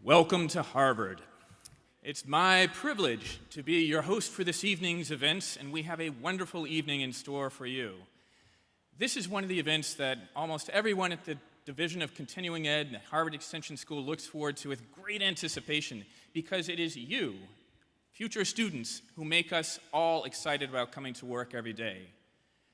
Welcome to Harvard. It's my privilege to be your host for this evening's events, and we have a wonderful evening in store for you. This is one of the events that almost everyone at the Division of Continuing Ed and Harvard Extension School looks forward to with great anticipation, because it is you, future students, who make us all excited about coming to work every day.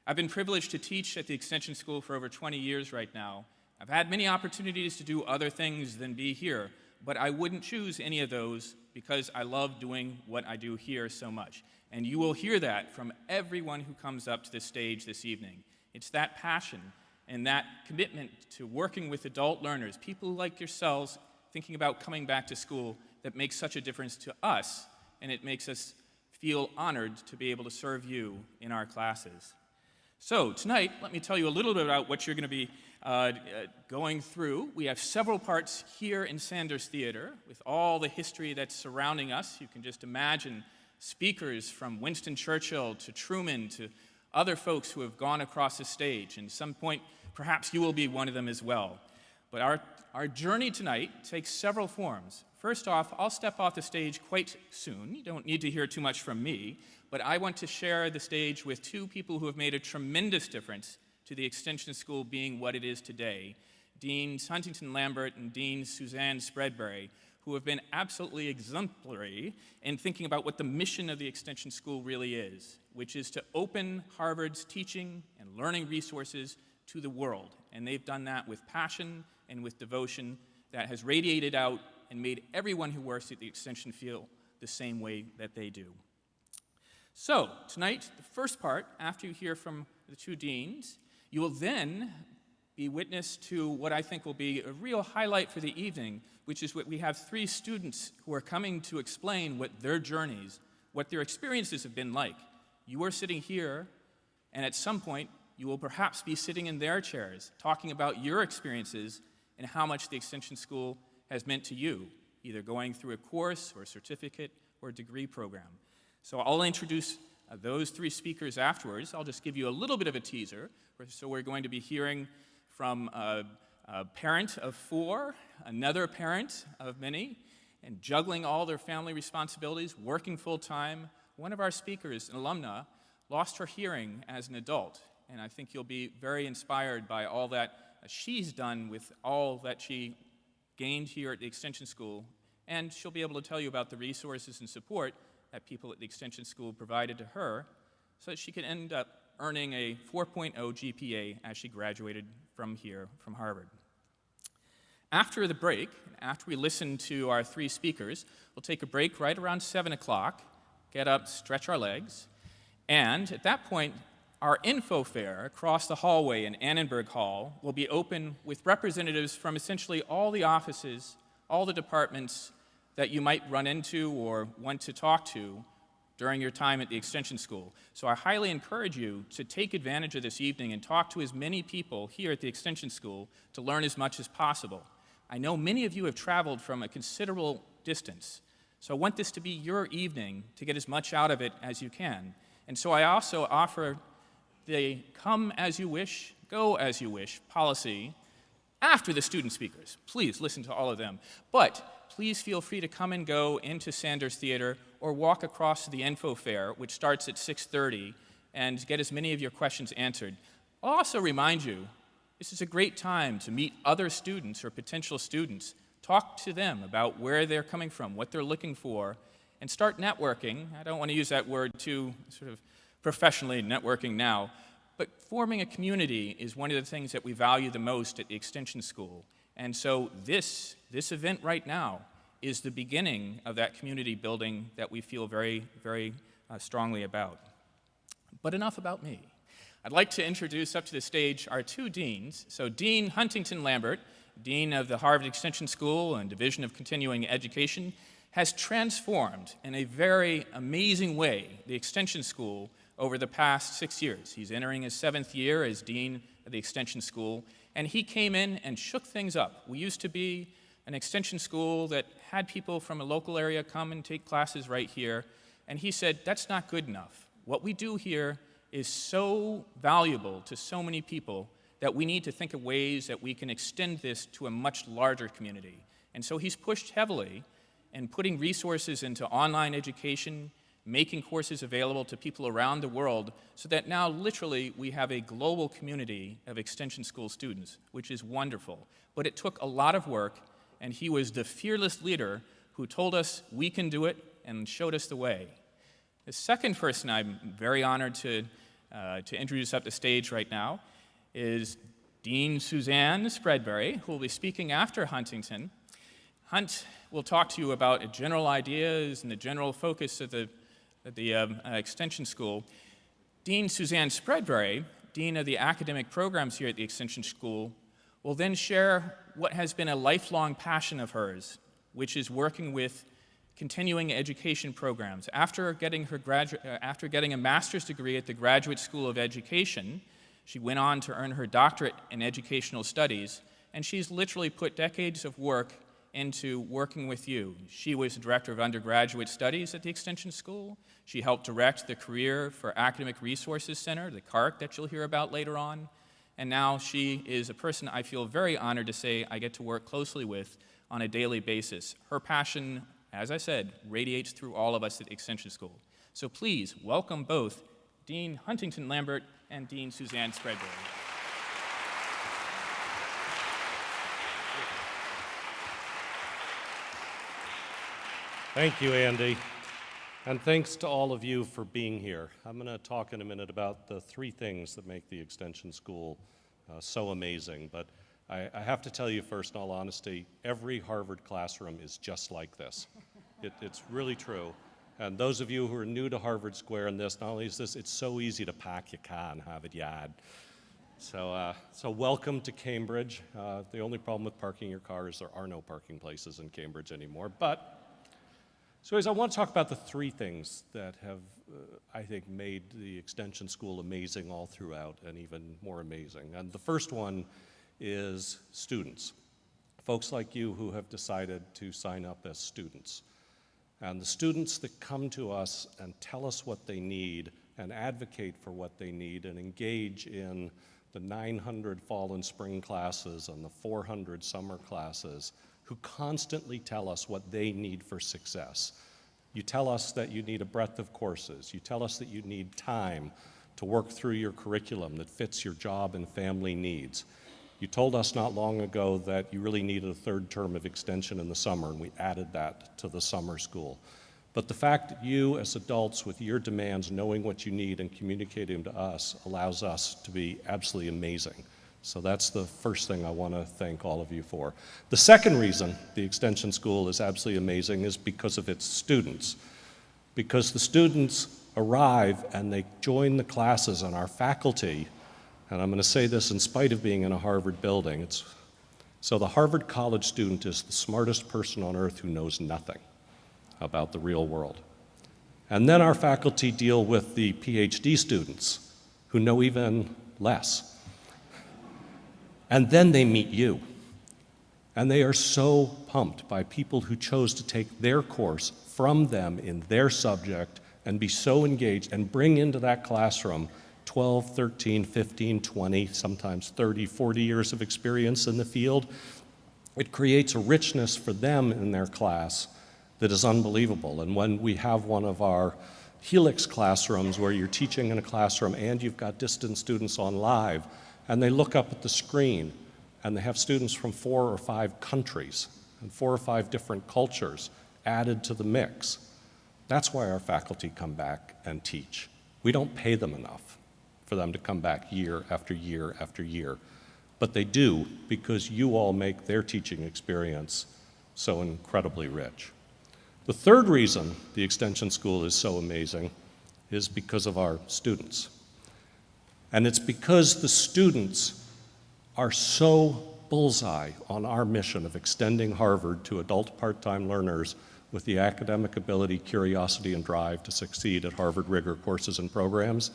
I've been privileged to teach at the Extension School for over 20 years right now. I've had many opportunities to do other things than be here, but I wouldn't choose any of those because I love doing what I do here so much. And you will hear that from everyone who comes up to the stage this evening. It's that passion and that commitment to working with adult learners, people like yourselves thinking about coming back to school, that makes such a difference to us, and it makes us feel honored to be able to serve you in our classes. So tonight, let me tell you a little bit about what you're going to be going through. We have several parts here in Sanders Theater with all the history that's surrounding us. You can just imagine speakers from Winston Churchill to Truman to other folks who have gone across the stage. And at some point, perhaps you will be one of them as well. But our journey tonight takes several forms. First off, I'll step off the stage quite soon. You don't need to hear too much from me, but I want to share the stage with two people who have made a tremendous difference to the Extension School being what it is today, Dean Huntington Lambert and Dean Suzanne Spreadbury, who have been absolutely exemplary in thinking about what the mission of the Extension School really is, which is to open Harvard's teaching and learning resources to the world. And they've done that with passion and with devotion that has radiated out and made everyone who works at the Extension feel the same way that they do. So, tonight, the first part, after you hear from the two deans, you will then be witness to what I think will be a real highlight for the evening, which is what we have three students who are coming to explain what their journeys, what their experiences have been like. You are sitting here, and at some point, you will perhaps be sitting in their chairs, talking about your experiences and how much the Extension School has meant to you, either going through a course or a certificate or a degree program. So I'll introduce those three speakers afterwards. I'll just give you a little bit of a teaser. So we're going to be hearing from a parent of four, another parent of many, and juggling all their family responsibilities, working full-time. One of our speakers, an alumna, lost her hearing as an adult, and I think you'll be very inspired by all that she's done with all that she gained here at the Extension School, and she'll be able to tell you about the resources and support that people at the Extension School provided to her so that she could end up earning a 4.0 GPA as she graduated from Harvard. After the break, after we listen to our three speakers, we'll take a break right around 7 o'clock, get up, stretch our legs, and at that point, our info fair across the hallway in Annenberg Hall will be open with representatives from essentially all the offices, all the departments that you might run into or want to talk to during your time at the Extension School. So I highly encourage you to take advantage of this evening and talk to as many people here at the Extension School to learn as much as possible. I know many of you have traveled from a considerable distance, so I want this to be your evening to get as much out of it as you can. And so I also offer the come as you wish, go as you wish policy after the student speakers. Please listen to all of them. But please feel free to come and go into Sanders Theater or walk across to the info fair, which starts at 6:30, and get as many of your questions answered. I'll also remind you, this is a great time to meet other students or potential students, talk to them about where they're coming from, what they're looking for, and start networking. I don't want to use that word too sort of professionally, networking now, but forming a community is one of the things that we value the most at the Extension School. And so this event right now is the beginning of that community building that we feel very, very strongly about. But enough about me. I'd like to introduce up to the stage our two deans. So Dean Huntington Lambert, Dean of the Harvard Extension School and Division of Continuing Education, has transformed in a very amazing way the Extension School over the past 6 years. He's entering his 7th year as Dean of the Extension School, and he came in and shook things up. We used to be an Extension School that had people from a local area come and take classes right here, and he said, that's not good enough. What we do here is so valuable to so many people that we need to think of ways that we can extend this to a much larger community. And so he's pushed heavily in putting resources into online education, making courses available to people around the world, so that now literally we have a global community of extension school students, which is wonderful. But it took a lot of work, and he was the fearless leader who told us we can do it and showed us the way. The second person I'm very honored to introduce up the stage right now is Dean Suzanne Spreadbury, who will be speaking after Huntington. Hunt will talk to you about general ideas and the general focus of the Extension School. Dean Suzanne Spreadbury, Dean of the Academic Programs here at the Extension School, will then share what has been a lifelong passion of hers, which is working with continuing education programs. After getting a master's degree at the Graduate School of Education, she went on to earn her doctorate in educational studies, and she's literally put decades of work into working with you. She was the director of undergraduate studies at the Extension School. She helped direct the Career for Academic Resources Center, the CARC, that you'll hear about later on. And now she is a person I feel very honored to say I get to work closely with on a daily basis. Her passion, as I said, radiates through all of us at the Extension School. So please welcome both Dean Huntington Lambert and Dean Suzanne Spreadbury. Thank you, Andy. And thanks to all of you for being here. I'm going to talk in a minute about the three things that make the Extension School so amazing. But I have to tell you first, in all honesty, every Harvard classroom is just like this. It's really true. And those of you who are new to Harvard Square and this, not only is this, it's so easy to pack your car and have it yard. So welcome to Cambridge. The only problem with parking your car is there are no parking places in Cambridge anymore. So I want to talk about the three things that have, I think, made the Extension School amazing all throughout and even more amazing. And the first one is students. Folks like you who have decided to sign up as students. And the students that come to us and tell us what they need and advocate for what they need and engage in the 900 fall and spring classes and the 400 summer classes, who constantly tell us what they need for success. You tell us that you need a breadth of courses. You tell us that you need time to work through your curriculum that fits your job and family needs. You told us not long ago that you really needed a third term of extension in the summer, and we added that to the summer school. But the fact that you as adults with your demands, knowing what you need and communicating them to us, allows us to be absolutely amazing. So that's the first thing I want to thank all of you for. The second reason the Extension School is absolutely amazing is because of its students. Because the students arrive and they join the classes, and our faculty, and I'm going to say this in spite of being in a Harvard building, so the Harvard College student is the smartest person on earth who knows nothing about the real world. And then our faculty deal with the PhD students who know even less. And then they meet you. And they are so pumped by people who chose to take their course from them in their subject and be so engaged and bring into that classroom 12, 13, 15, 20, sometimes 30, 40 years of experience in the field. It creates a richness for them in their class that is unbelievable. And when we have one of our Helix classrooms where you're teaching in a classroom and you've got distant students on live, and they look up at the screen, and they have students from 4 or 5 countries and 4 or 5 different cultures added to the mix. That's why our faculty come back and teach. We don't pay them enough for them to come back year after year after year. But they do because you all make their teaching experience so incredibly rich. The third reason the Extension School is so amazing is because of our students. And it's because the students are so bullseye on our mission of extending Harvard to adult part-time learners with the academic ability, curiosity, and drive to succeed at Harvard rigor courses and programs.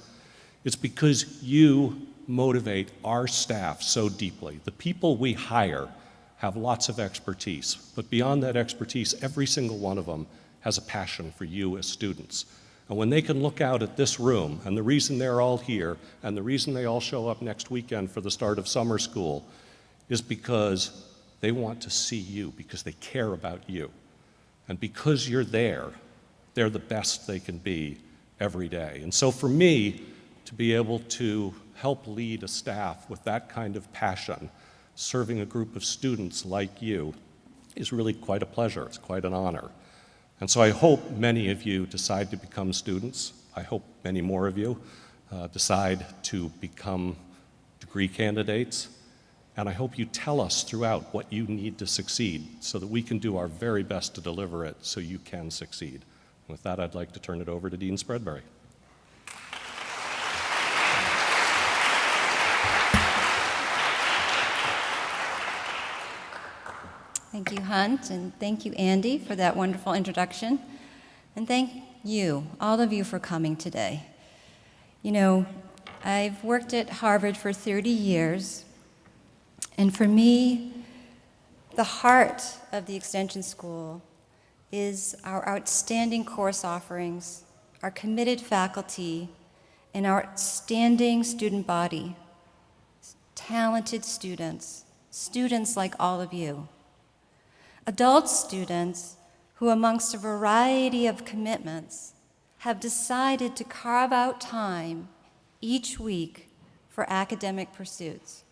It's because you motivate our staff so deeply. The people we hire have lots of expertise, but beyond that expertise, every single one of them has a passion for you as students. And when they can look out at this room, and the reason they're all here, and the reason they all show up next weekend for the start of summer school, is because They want to see you because they care about you. And because you're there, they're the best they can be every day. And so for me, to be able to help lead a staff with that kind of passion, serving a group of students like you, is really quite a pleasure. It's quite an honor. And so I hope many of you decide to become students. I hope many more of you decide to become degree candidates. And I hope you tell us throughout what you need to succeed so that we can do our very best to deliver it so you can succeed. With that, I'd like to turn it over to Dean Spreadbury. Thank you, Hunt, and thank you, Andy, for that wonderful introduction. And thank you, all of you, for coming today. You know, I've worked at Harvard for 30 years, and for me, the heart of the Extension School is our outstanding course offerings, our committed faculty, and our outstanding student body, talented students, students like all of you. Adult students who, amongst a variety of commitments, have decided to carve out time each week for academic pursuits.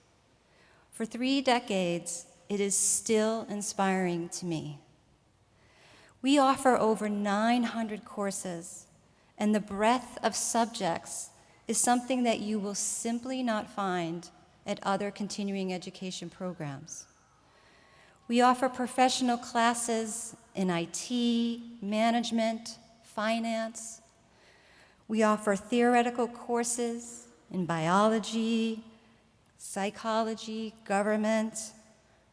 For 3 decades, it is still inspiring to me. We offer over 900 courses, and the breadth of subjects is something that you will simply not find at other continuing education programs. We offer professional classes in IT, management, finance. We offer theoretical courses in biology, psychology, government.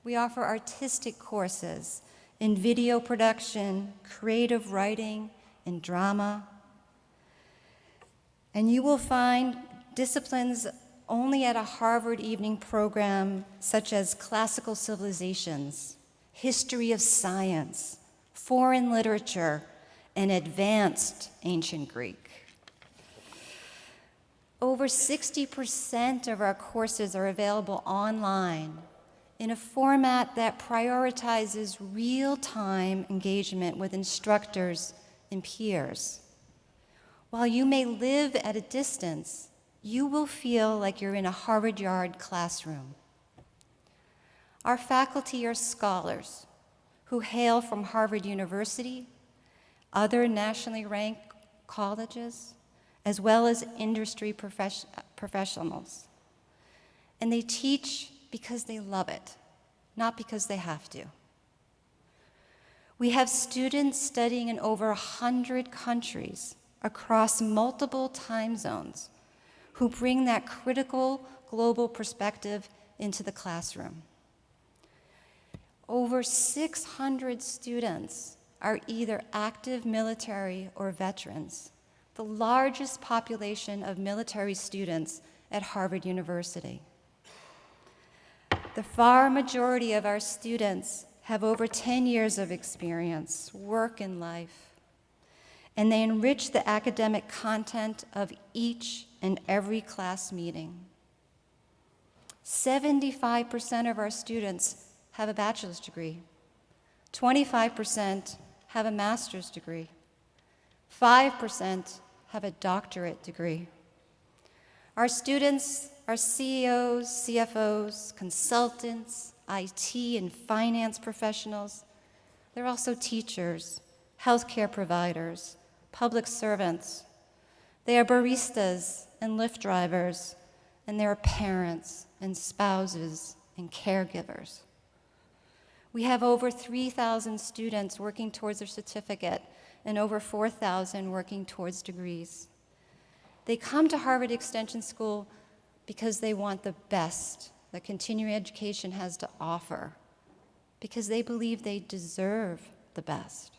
We offer artistic courses in video production, creative writing, and drama. And you will find disciplines only at a Harvard evening program such as classical civilizations, history of science, foreign literature, and advanced ancient Greek. Over 60% of our courses are available online in a format that prioritizes real-time engagement with instructors and peers. While you may live at a distance, you will feel like you're in a Harvard Yard classroom. Our faculty are scholars who hail from Harvard University, other nationally ranked colleges, as well as industry professionals. And they teach because they love it, not because they have to. We have students studying in over 100 countries across multiple time zones who bring that critical global perspective into the classroom. Over 600 students are either active military or veterans, the largest population of military students at Harvard University. The far majority of our students have over 10 years of experience, work, and life, and they enrich the academic content of each and every class meeting. 75% of our students have a bachelor's degree. 25% have a master's degree. 5% have a doctorate degree. Our students are CEOs, CFOs, consultants, IT and finance professionals. They're also teachers, healthcare providers, public servants. They are baristas and Lyft drivers, and they are parents and spouses and caregivers. We have over 3,000 students working towards their certificate and over 4,000 working towards degrees. They come to Harvard Extension School because they want the best that continuing education has to offer, because they believe they deserve the best.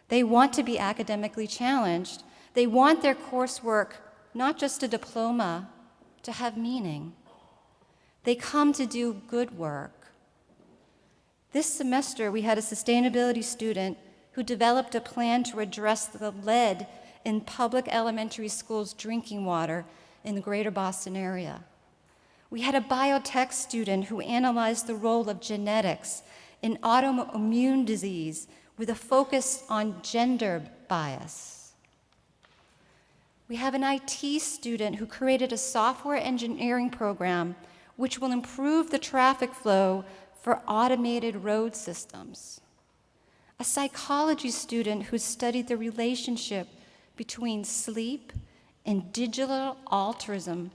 They want to be academically challenged. They want their coursework, not just a diploma, to have meaning. They come to do good work. This semester, we had a sustainability student who developed a plan to address the lead in public elementary schools' drinking water in the greater Boston area. We had a biotech student who analyzed the role of genetics in autoimmune disease with a focus on gender bias. We have an IT student who created a software engineering program which will improve the traffic flow for automated road systems. A psychology student who studied the relationship between sleep and digital altruism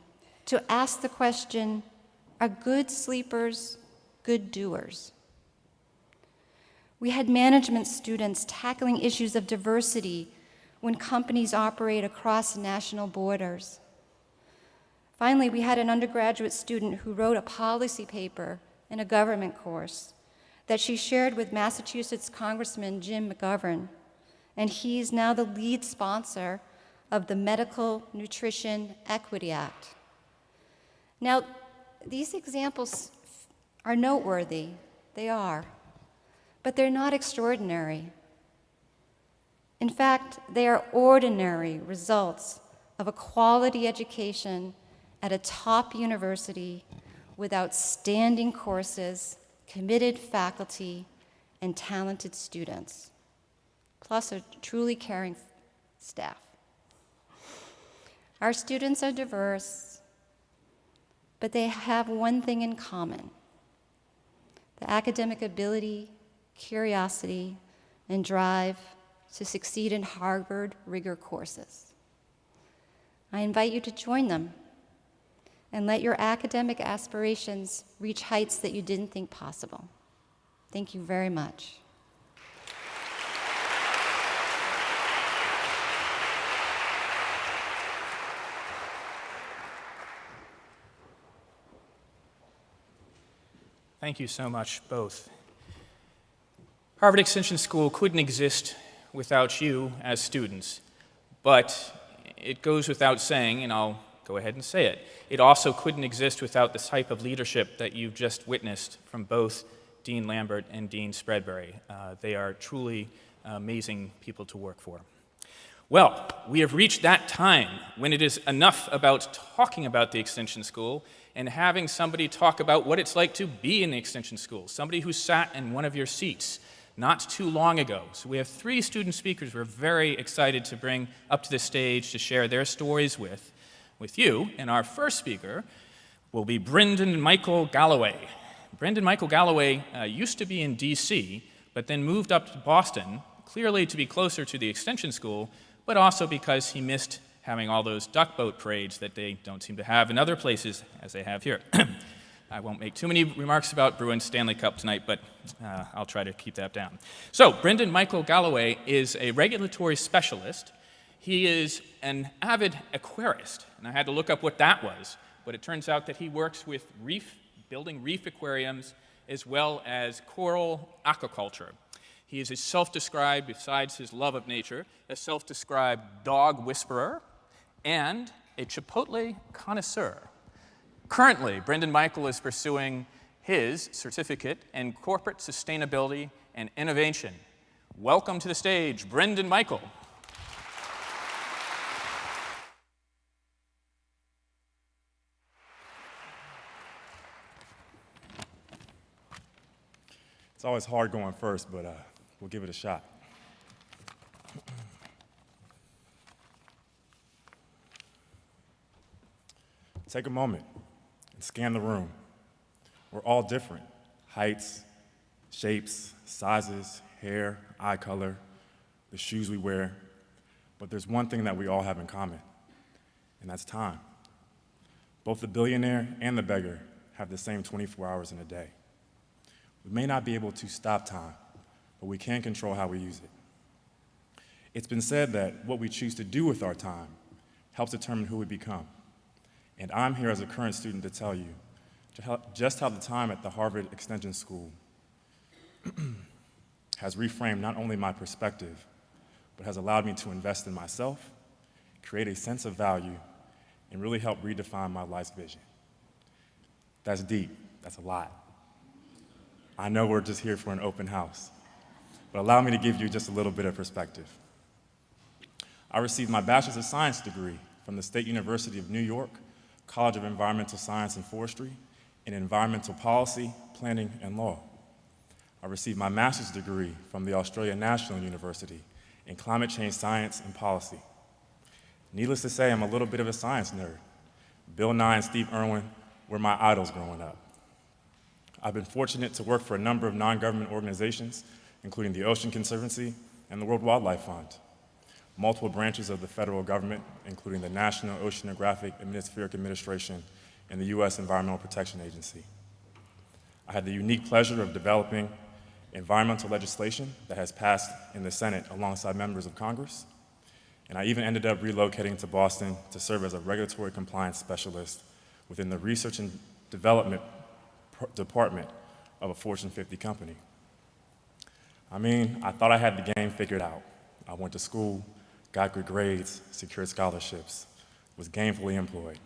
to ask the question, are good sleepers good doers? We had management students tackling issues of diversity when companies operate across national borders. Finally, we had an undergraduate student who wrote a policy paper in a government course that she shared with Massachusetts Congressman Jim McGovern, and he's now the lead sponsor of the Medical Nutrition Equity Act. Now, these examples are noteworthy, they are, but they're not extraordinary. In fact, they are ordinary results of a quality education at a top university with outstanding courses, committed faculty, and talented students, plus a truly caring staff. Our students are diverse, but they have one thing in common: the academic ability, curiosity, and drive to succeed in Harvard rigor courses. I invite you to join them and let your academic aspirations reach heights that you didn't think possible. Thank you very much. Thank you so much, both. Harvard Extension School couldn't exist without you as students, but it goes without saying, and I'll go ahead and say it, it also couldn't exist without the type of leadership that you've just witnessed from both Dean Lambert and Dean Spreadbury. They are truly amazing people to work for. Well, we have reached that time when it is enough about talking about the Extension School and having somebody talk about what it's like to be in the Extension School, somebody who sat in one of your seats not too long ago. So we have 3 student speakers we're very excited to bring up to the stage to share their stories with you. And our first speaker will be Brendan Michael Galloway. Brendan Michael Galloway used to be in DC, but then moved up to Boston, clearly to be closer to the Extension School, but also because he missed having all those duck boat parades that they don't seem to have in other places as they have here. I won't make too many remarks about Bruins Stanley Cup tonight, but I'll try to keep that down. So, Brendan Michael Galloway is a regulatory specialist. He is an avid aquarist, and I had to look up what that was, but it turns out that he works with building reef aquariums, as well as coral aquaculture. He is a self-described, besides his love of nature, a self-described dog whisperer and a Chipotle connoisseur. Currently, Brendan Michael is pursuing his certificate in corporate sustainability and innovation. Welcome to the stage, Brendan Michael. It's always hard going first, but we'll give it a shot. Take a moment and scan the room. We're all different: heights, shapes, sizes, hair, eye color, the shoes we wear. But there's one thing that we all have in common, and that's time. Both the billionaire and the beggar have the same 24 hours in a day. We may not be able to stop time, but we can control how we use it. It's been said that what we choose to do with our time helps determine who we become. And I'm here as a current student to tell you just how the time at the Harvard Extension School has reframed not only my perspective, but has allowed me to invest in myself, create a sense of value, and really help redefine my life's vision. That's deep, that's a lot. I know we're just here for an open house, but allow me to give you just a little bit of perspective. I received my Bachelor's of Science degree from the State University of New York College of Environmental Science and Forestry in Environmental Policy, Planning, and Law. I received my master's degree from the Australian National University in Climate Change Science and Policy. Needless to say, I'm a little bit of a science nerd. Bill Nye and Steve Irwin were my idols growing up. I've been fortunate to work for a number of non-government organizations, including the Ocean Conservancy and the World Wildlife Fund, multiple branches of the federal government, including the National Oceanographic Atmospheric Administration and the U.S. Environmental Protection Agency. I had the unique pleasure of developing environmental legislation that has passed in the Senate alongside members of Congress, and I even ended up relocating to Boston to serve as a regulatory compliance specialist within the research and development department of a Fortune 50 company. I thought I had the game figured out. I went to school, got good grades, secured scholarships, was gainfully employed.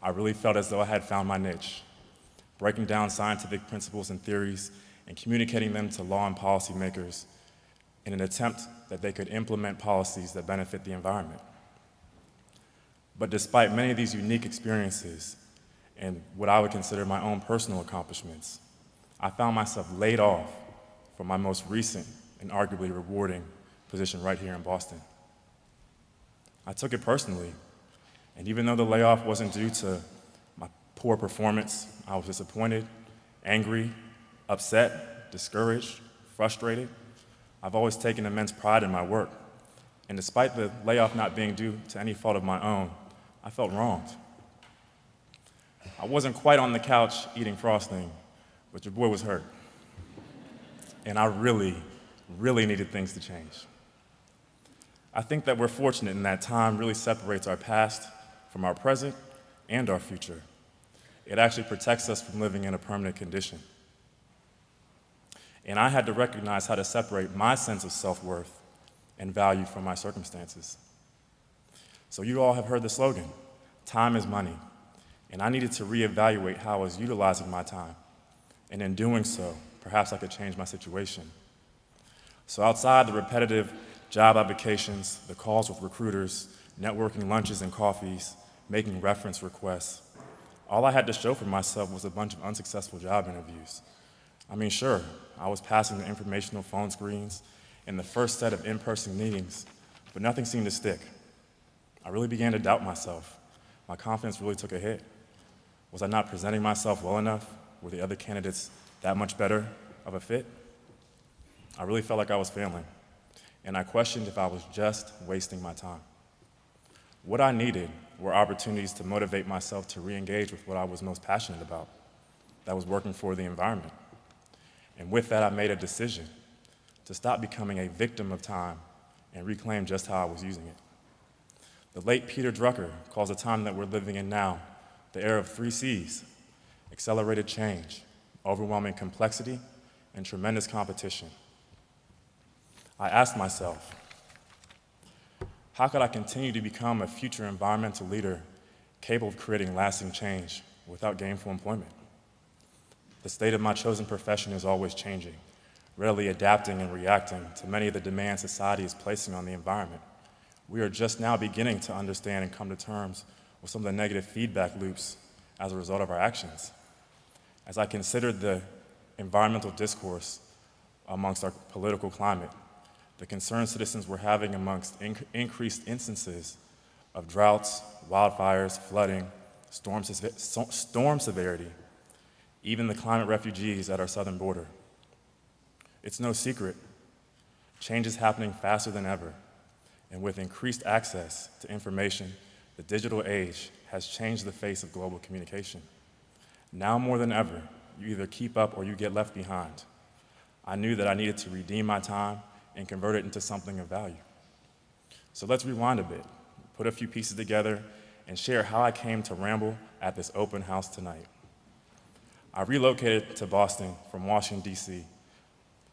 I really felt as though I had found my niche, breaking down scientific principles and theories and communicating them to law and policymakers in an attempt that they could implement policies that benefit the environment. But despite many of these unique experiences and what I would consider my own personal accomplishments, I found myself laid off from my most recent and arguably rewarding position right here in Boston. I took it personally, and even though the layoff wasn't due to my poor performance, I was disappointed, angry, upset, discouraged, frustrated. I've always taken immense pride in my work, and despite the layoff not being due to any fault of my own, I felt wronged. I wasn't quite on the couch eating frosting, but your boy was hurt. And I really, really needed things to change. I think that we're fortunate in that time really separates our past from our present and our future. It actually protects us from living in a permanent condition. And I had to recognize how to separate my sense of self-worth and value from my circumstances. So you all have heard the slogan, time is money. And I needed to reevaluate how I was utilizing my time. And in doing so, perhaps I could change my situation. So outside the repetitive job applications, the calls with recruiters, networking lunches and coffees, making reference requests, all I had to show for myself was a bunch of unsuccessful job interviews. Sure, I was passing the informational phone screens and the first set of in-person meetings, but nothing seemed to stick. I really began to doubt myself. My confidence really took a hit. Was I not presenting myself well enough? Were the other candidates that much better of a fit? I really felt like I was failing, and I questioned if I was just wasting my time. What I needed were opportunities to motivate myself to re-engage with what I was most passionate about, that was working for the environment. And with that, I made a decision to stop becoming a victim of time and reclaim just how I was using it. The late Peter Drucker calls the time that we're living in now the era of 3 C's: accelerated change, overwhelming complexity, and tremendous competition. I asked myself, how could I continue to become a future environmental leader capable of creating lasting change without gainful employment? The state of my chosen profession is always changing, readily adapting and reacting to many of the demands society is placing on the environment. We are just now beginning to understand and come to terms with some of the negative feedback loops as a result of our actions. As I considered the environmental discourse amongst our political climate, the concerns citizens were having amongst increased instances of droughts, wildfires, flooding, storm severity, even the climate refugees at our southern border. It's no secret, change is happening faster than ever, and with increased access to information, the digital age has changed the face of global communication. Now more than ever, you either keep up or you get left behind. I knew that I needed to redeem my time and convert it into something of value. So let's rewind a bit, put a few pieces together, and share how I came to ramble at this open house tonight. I relocated to Boston from Washington, D.C.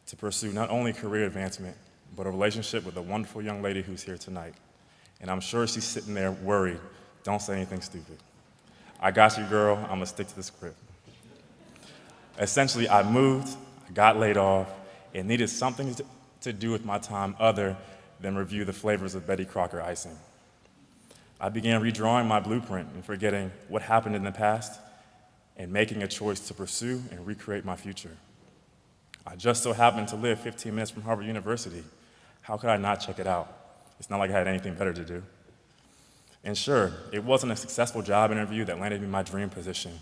to pursue not only career advancement, but a relationship with a wonderful young lady who's here tonight. And I'm sure she's sitting there worried. Don't say anything stupid. I got you, girl. I'm gonna stick to the script. Essentially, I moved, I got laid off, and needed something to do with my time other than review the flavors of Betty Crocker icing. I began redrawing my blueprint and forgetting what happened in the past and making a choice to pursue and recreate my future. I just so happened to live 15 minutes from Harvard University. How could I not check it out? It's not like I had anything better to do. And sure, it wasn't a successful job interview that landed me my dream position.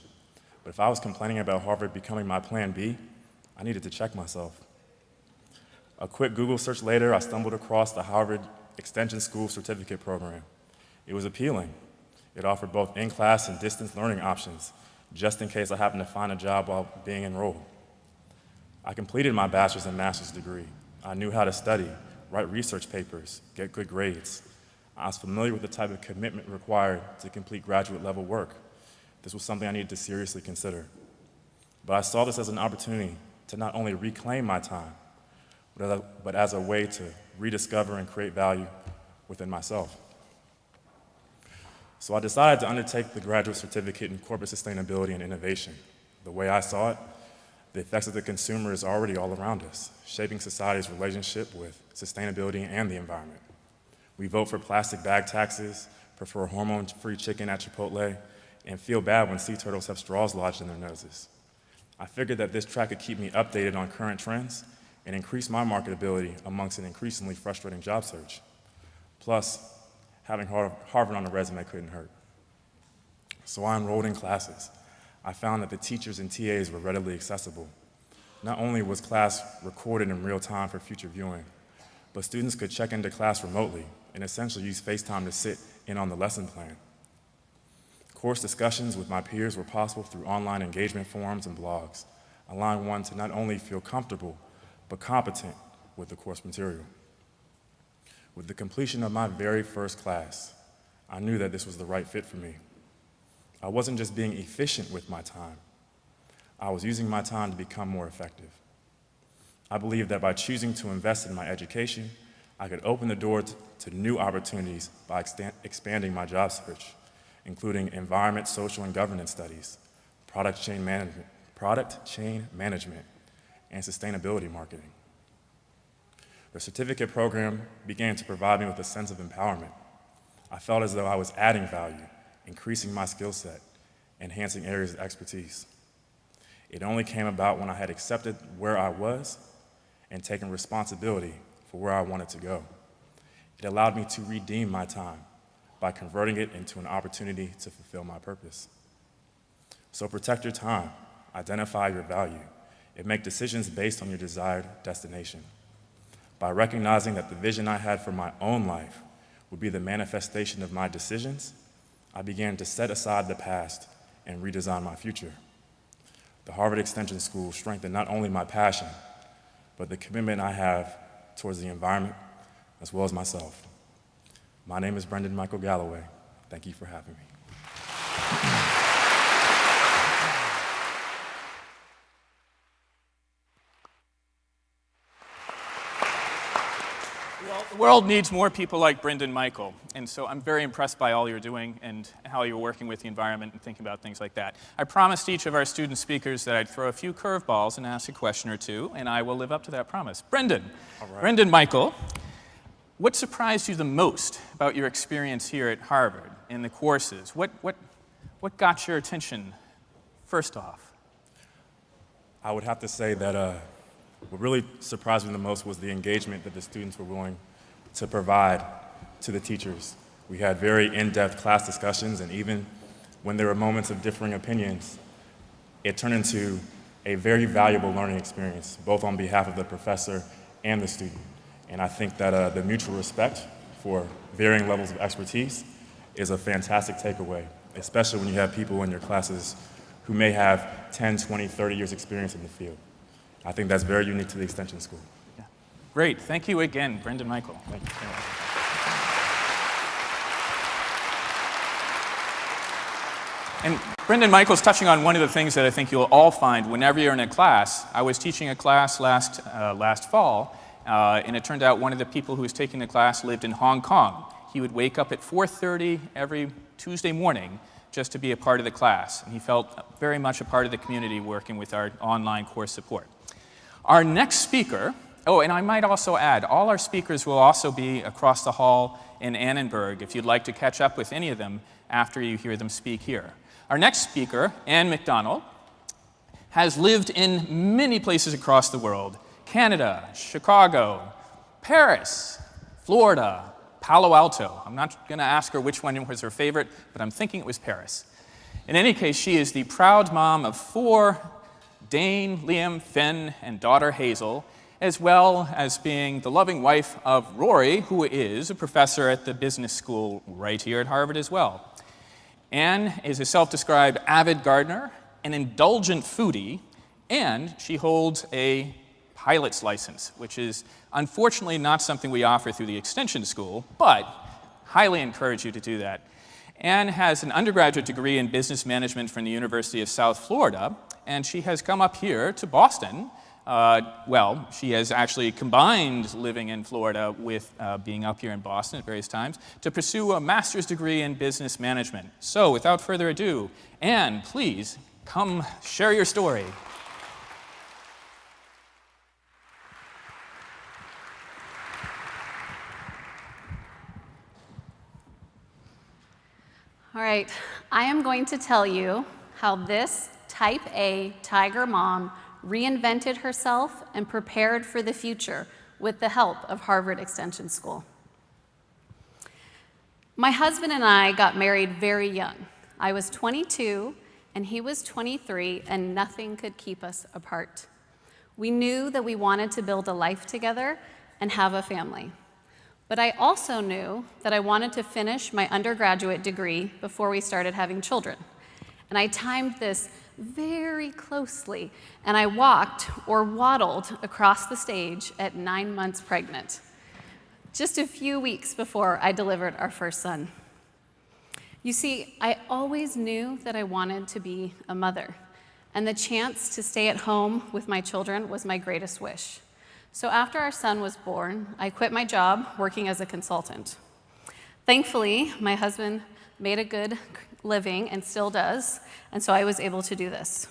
But if I was complaining about Harvard becoming my plan B, I needed to check myself. A quick Google search later, I stumbled across the Harvard Extension School Certificate Program. It was appealing. It offered both in-class and distance learning options, just in case I happened to find a job while being enrolled. I completed my bachelor's and master's degree. I knew how to study, write research papers, get good grades. I was familiar with the type of commitment required to complete graduate-level work. This was something I needed to seriously consider. But I saw this as an opportunity to not only reclaim my time, but as a way to rediscover and create value within myself. So I decided to undertake the graduate certificate in corporate sustainability and innovation. The way I saw it, the effects of the consumer is already all around us, shaping society's relationship with sustainability and the environment. We vote for plastic bag taxes, prefer hormone-free chicken at Chipotle, and feel bad when sea turtles have straws lodged in their noses. I figured that this track could keep me updated on current trends and increase my marketability amongst an increasingly frustrating job search. Plus, having Harvard on the resume couldn't hurt. So I enrolled in classes. I found that the teachers and TAs were readily accessible. Not only was class recorded in real time for future viewing, but students could check into class remotely and essentially use FaceTime to sit in on the lesson plan. Course discussions with my peers were possible through online engagement forums and blogs, allowing one to not only feel comfortable, but competent with the course material. With the completion of my very first class, I knew that this was the right fit for me. I wasn't just being efficient with my time. I was using my time to become more effective. I believe that by choosing to invest in my education, I could open the door to new opportunities by expanding my job search, including environment, social, and governance studies, product chain management, and sustainability marketing. The certificate program began to provide me with a sense of empowerment. I felt as though I was adding value, increasing my skill set, enhancing areas of expertise. It only came about when I had accepted where I was and taken responsibility for where I wanted to go. It allowed me to redeem my time by converting it into an opportunity to fulfill my purpose. So protect your time, identify your value, and make decisions based on your desired destination. By recognizing that the vision I had for my own life would be the manifestation of my decisions, I began to set aside the past and redesign my future. The Harvard Extension School strengthened not only my passion, but the commitment I have towards the environment as well as myself. My name is Brendan Michael Galloway. Thank you for having me. Well, the world needs more people like Brendan Michael, and so I'm very impressed by all you're doing and how you're working with the environment and thinking about things like that. I promised each of our student speakers that I'd throw a few curveballs and ask a question or two, and I will live up to that promise. Brendan, Brendan Michael, what surprised you the most about your experience here at Harvard in the courses? What got your attention first off? I would have to say that what really surprised me the most was the engagement that the students were willing to provide to the teachers. We had very in-depth class discussions, and even when there were moments of differing opinions, it turned into a very valuable learning experience, both on behalf of the professor and the student. And I think that the mutual respect for varying levels of expertise is a fantastic takeaway, especially when you have people in your classes who may have 10, 20, 30 years experience in the field. I think that's very unique to the Extension School. Yeah. Great. Thank you again, Brendan Michael. Thank you. And Brendan Michael's touching on one of the things that I think you'll all find whenever you're in a class. I was teaching a class last fall, and it turned out one of the people who was taking the class lived in Hong Kong. He would wake up at 4:30 every Tuesday morning just to be a part of the class, and he felt very much a part of the community working with our online course support. Our next speaker Oh, and I might also add, all our speakers will also be across the hall in Annenberg if you'd like to catch up with any of them after you hear them speak here. Our next speaker, Anne McDonald, has lived in many places across the world: Canada, Chicago, Paris, Florida, Palo Alto. I'm not going to ask her which one was her favorite, but I'm thinking it was Paris. In any case, she is the proud mom of 4, Dane, Liam, Finn, and daughter Hazel, as well as being the loving wife of Rory, who is a professor at the business school right here at Harvard as well. Anne is a self-described avid gardener, an indulgent foodie, and she holds a pilot's license, which is unfortunately not something we offer through the Extension School, but highly encourage you to do that. Anne has an undergraduate degree in business management from the University of South Florida, and she has come up here to Boston. Well, she has actually combined living in Florida with being up here in Boston at various times to pursue a master's degree in business management. So, without further ado, Anne, please come share your story. All right, I am going to tell you how this Type A tiger mom reinvented herself and prepared for the future with the help of Harvard Extension School. My husband and I got married very young. I was 22 and he was 23, and nothing could keep us apart. We knew that we wanted to build a life together and have a family. But I also knew that I wanted to finish my undergraduate degree before we started having children. And I timed this very closely, and I walked or waddled across the stage at 9 months pregnant, just a few weeks before I delivered our first son. You see, I always knew that I wanted to be a mother, and the chance to stay at home with my children was my greatest wish. So after our son was born, I quit my job working as a consultant. Thankfully, my husband made a good living and still does, and so I was able to do this.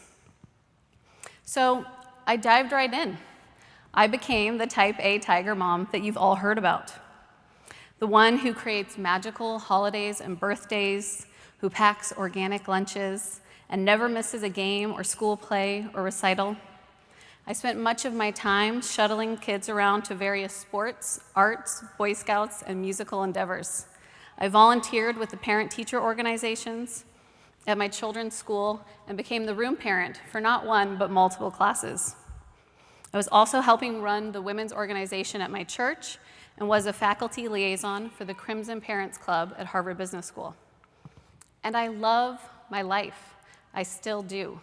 So I dived right in. I became the Type A tiger mom that you've all heard about. The one who creates magical holidays and birthdays, who packs organic lunches, and never misses a game or school play or recital. I spent much of my time shuttling kids around to various sports, arts, Boy Scouts, and musical endeavors. I volunteered with the parent-teacher organizations at my children's school and became the room parent for not one, but multiple classes. I was also helping run the women's organization at my church and was a faculty liaison for the Crimson Parents Club at Harvard Business School. And I love my life. I still do.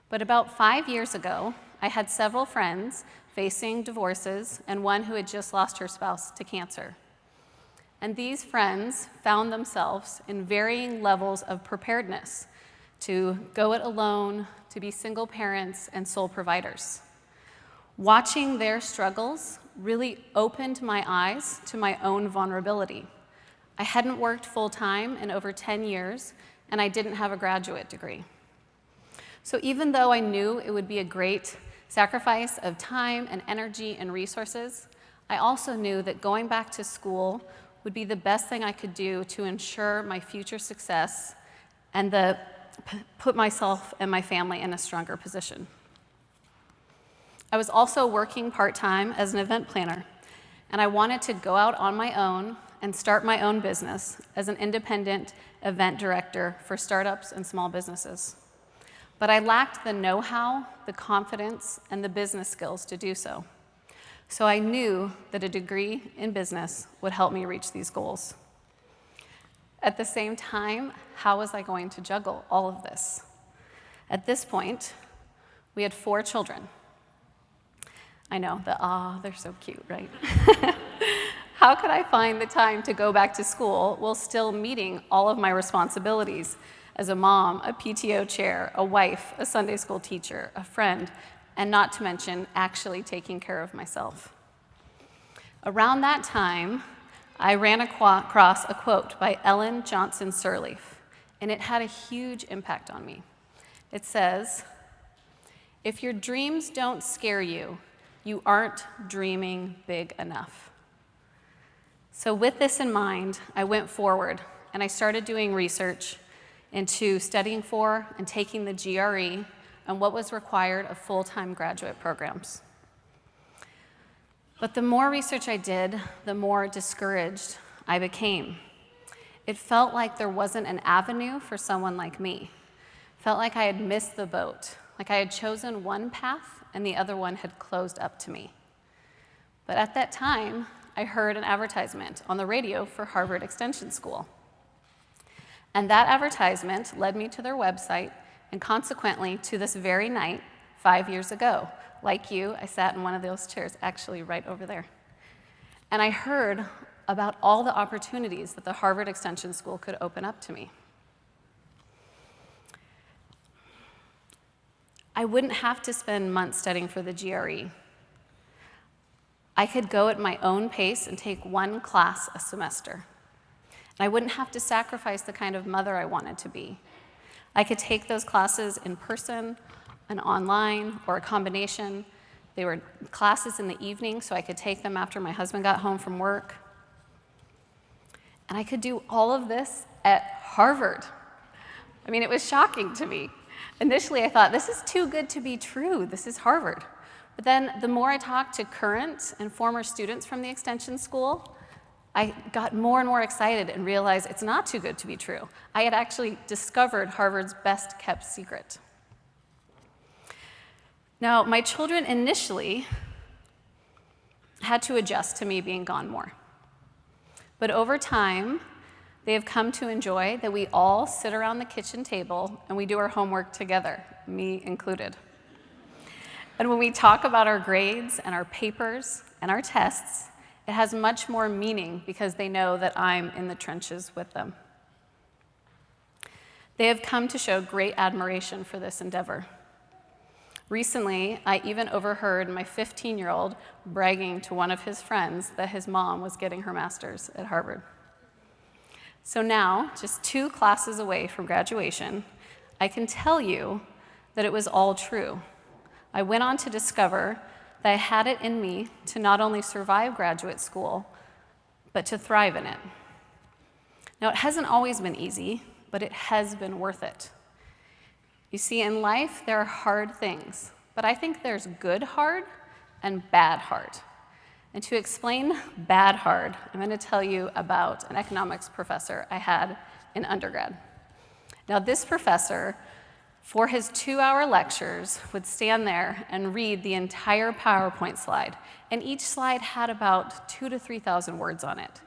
But about 5 years ago, I had several friends facing divorces and one who had just lost her spouse to cancer. And these friends found themselves in varying levels of preparedness to go it alone, to be single parents and sole providers. Watching their struggles really opened my eyes to my own vulnerability. I hadn't worked full-time in over 10 years, and I didn't have a graduate degree. So even though I knew it would be a great sacrifice of time and energy and resources, I also knew that going back to school would be the best thing I could do to ensure my future success and put myself and my family in a stronger position. I was also working part-time as an event planner, and I wanted to go out on my own and start my own business as an independent event director for startups and small businesses. But I lacked the know-how, the confidence, and the business skills to do so. So I knew that a degree in business would help me reach these goals. At the same time, how was I going to juggle all of this? At this point, we had 4 children. I know, they're so cute, right? How could I find the time to go back to school while still meeting all of my responsibilities as a mom, a PTO chair, a wife, a Sunday school teacher, a friend, and not to mention actually taking care of myself? Around that time, I ran across a quote by Ellen Johnson Sirleaf, and it had a huge impact on me. It says, "If your dreams don't scare you, you aren't dreaming big enough. So with this in mind, I went forward and I started doing research into studying for and taking the GRE and what was required of full-time graduate programs. But the more research I did, the more discouraged I became. It felt like there wasn't an avenue for someone like me. It felt like I had missed the boat, like I had chosen one path and the other one had closed up to me. But at that time, I heard an advertisement on the radio for Harvard Extension School. And that advertisement led me to their website and consequently to this very night 5 years ago. Like you, I sat in one of those chairs, actually right over there. And I heard about all the opportunities that the Harvard Extension School could open up to me. I wouldn't have to spend months studying for the GRE. I could go at my own pace and take one class a semester. And I wouldn't have to sacrifice the kind of mother I wanted to be. I could take those classes in person and online or a combination. They were classes in the evening, so I could take them after my husband got home from work. And I could do all of this at Harvard. I mean, it was shocking to me. Initially, I thought, this is too good to be true. This is Harvard. But then the more I talked to current and former students from the Extension School, I got more and more excited and realized it's not too good to be true. I had actually discovered Harvard's best kept secret. Now, my children initially had to adjust to me being gone more. But over time, they have come to enjoy that we all sit around the kitchen table and we do our homework together, me included. And when we talk about our grades and our papers and our tests, it has much more meaning because they know that I'm in the trenches with them. They have come to show great admiration for this endeavor. Recently, I even overheard my 15-year-old bragging to one of his friends that his mom was getting her master's at Harvard. So now, just 2 classes away from graduation, I can tell you that it was all true. I went on to discover that I had it in me to not only survive graduate school, but to thrive in it. Now, it hasn't always been easy, but it has been worth it. You see, in life, there are hard things, but I think there's good hard and bad hard. And to explain bad hard, I'm going to tell you about an economics professor I had in undergrad. Now, this professor, for his 2-hour lectures, would stand there and read the entire PowerPoint slide. And each slide had about 2,000 to 3,000 words on it.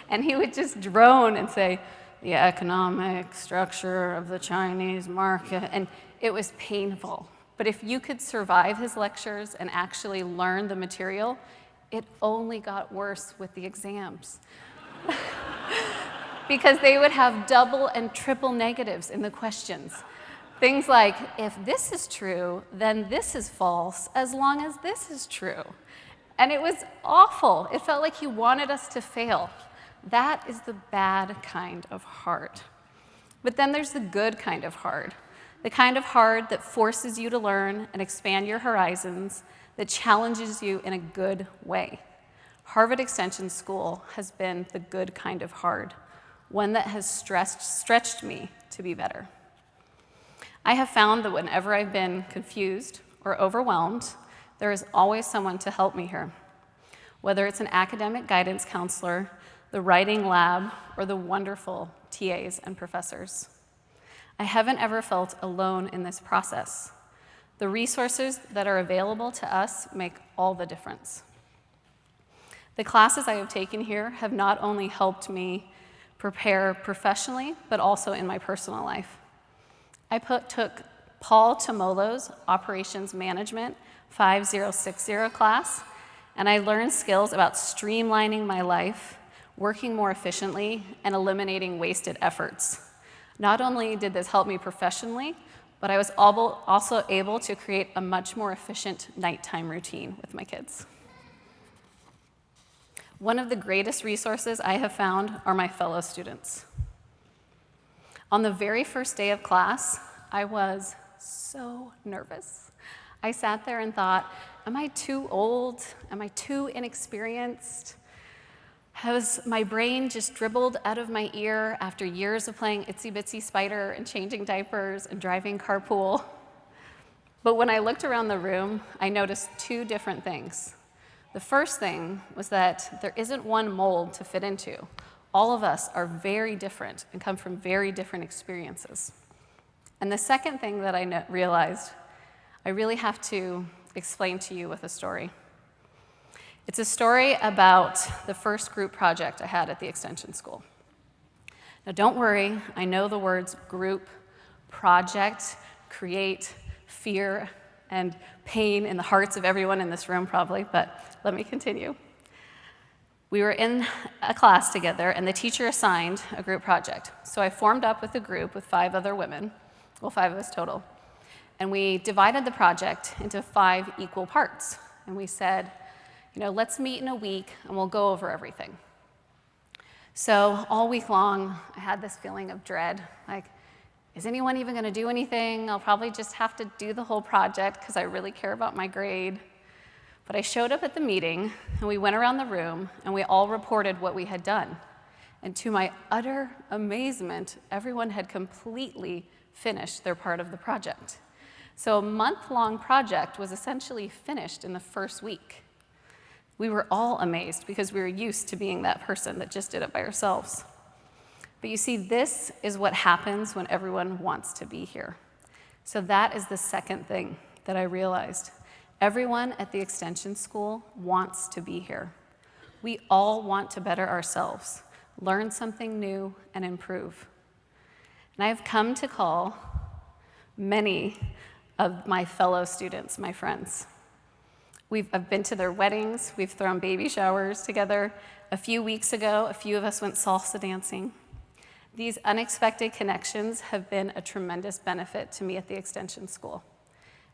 And he would just drone and say, the economic structure of the Chinese market. And it was painful. But if you could survive his lectures and actually learn the material, it only got worse with the exams. Because they would have double and triple negatives in the questions. Things like, if this is true, then this is false, as long as this is true. And it was awful. It felt like he wanted us to fail. That is the bad kind of hard. But then there's the good kind of hard. The kind of hard that forces you to learn and expand your horizons, that challenges you in a good way. Harvard Extension School has been the good kind of hard, one that has stretched me to be better. I have found that whenever I've been confused or overwhelmed, there is always someone to help me here. Whether it's an academic guidance counselor, the writing lab, or the wonderful TAs and professors. I haven't ever felt alone in this process. The resources that are available to us make all the difference. The classes I have taken here have not only helped me prepare professionally, but also in my personal life. I took Paul Tomolo's Operations Management 5060 class, and I learned skills about streamlining my life, working more efficiently, and eliminating wasted efforts. Not only did this help me professionally, but I was also able to create a much more efficient nighttime routine with my kids. One of the greatest resources I have found are my fellow students. On the very first day of class, I was so nervous. I sat there and thought, am I too old? Am I too inexperienced? Has my brain just dribbled out of my ear after years of playing Itsy Bitsy Spider and changing diapers and driving carpool? But when I looked around the room, I noticed two different things. The first thing was that there isn't one mold to fit into. All of us are very different and come from very different experiences. And the second thing that I realized, I really have to explain to you with a story. It's a story about the first group project I had at the Extension School. Now don't worry, I know the words group, project, create, fear, and pain in the hearts of everyone in this room probably, but let me continue. We were in a class together and the teacher assigned a group project. So I formed up with a group with 5 other women, well 5 of us total, and we divided the project into 5 equal parts. And we said, let's meet in a week and we'll go over everything. So all week long, I had this feeling of dread, like, is anyone even gonna do anything? I'll probably just have to do the whole project because I really care about my grade. But I showed up at the meeting and we went around the room and we all reported what we had done. And to my utter amazement, everyone had completely finished their part of the project. So a month-long project was essentially finished in the first week. We were all amazed because we were used to being that person that just did it by ourselves. But you see, this is what happens when everyone wants to be here. So that is the second thing that I realized. Everyone at the Extension School wants to be here. We all want to better ourselves, learn something new, and improve. And I have come to call many of my fellow students my friends. I've been to their weddings, we've thrown baby showers together. A few weeks ago, a few of us went salsa dancing. These unexpected connections have been a tremendous benefit to me at the Extension School.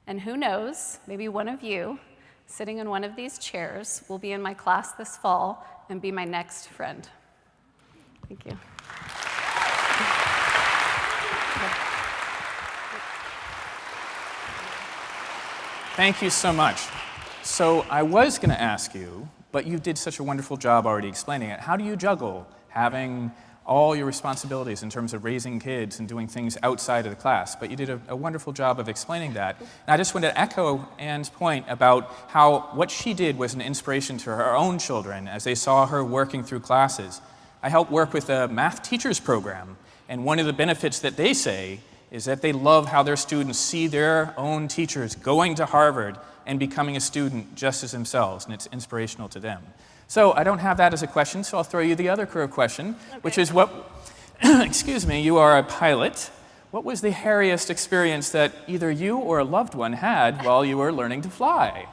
And who knows, maybe one of you, sitting in one of these chairs, will be in my class this fall and be my next friend. Thank you. Thank you so much. So I was going to ask you, but you did such a wonderful job already explaining it. How do you juggle having all your responsibilities in terms of raising kids and doing things outside of the class? But you did a wonderful job of explaining that. And I just want to echo Anne's point about how what she did was an inspiration to her own children as they saw her working through classes. I helped work with a math teachers program, and one of the benefits that they say is that they love how their students see their own teachers going to Harvard and becoming a student just as themselves, and it's inspirational to them. So I don't have that as a question, so I'll throw you the other career question, which is what, excuse me, you are a pilot. What was the hairiest experience that either you or a loved one had while you were learning to fly?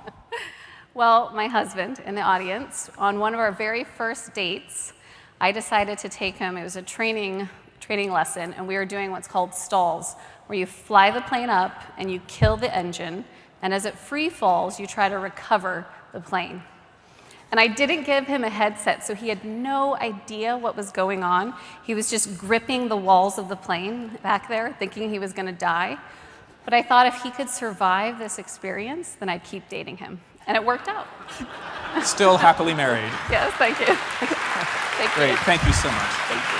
Well, my husband in the audience, on one of our very first dates, I decided to take him, it was a training lesson, and we were doing what's called stalls, where you fly the plane up and you kill the engine, and as it free falls, you try to recover the plane. And I didn't give him a headset, so he had no idea what was going on. He was just gripping the walls of the plane back there, thinking he was going to die. But I thought if he could survive this experience, then I'd keep dating him. And it worked out. Still happily married. Yes, thank you. Thank you. Great, thank you so much. Thank you.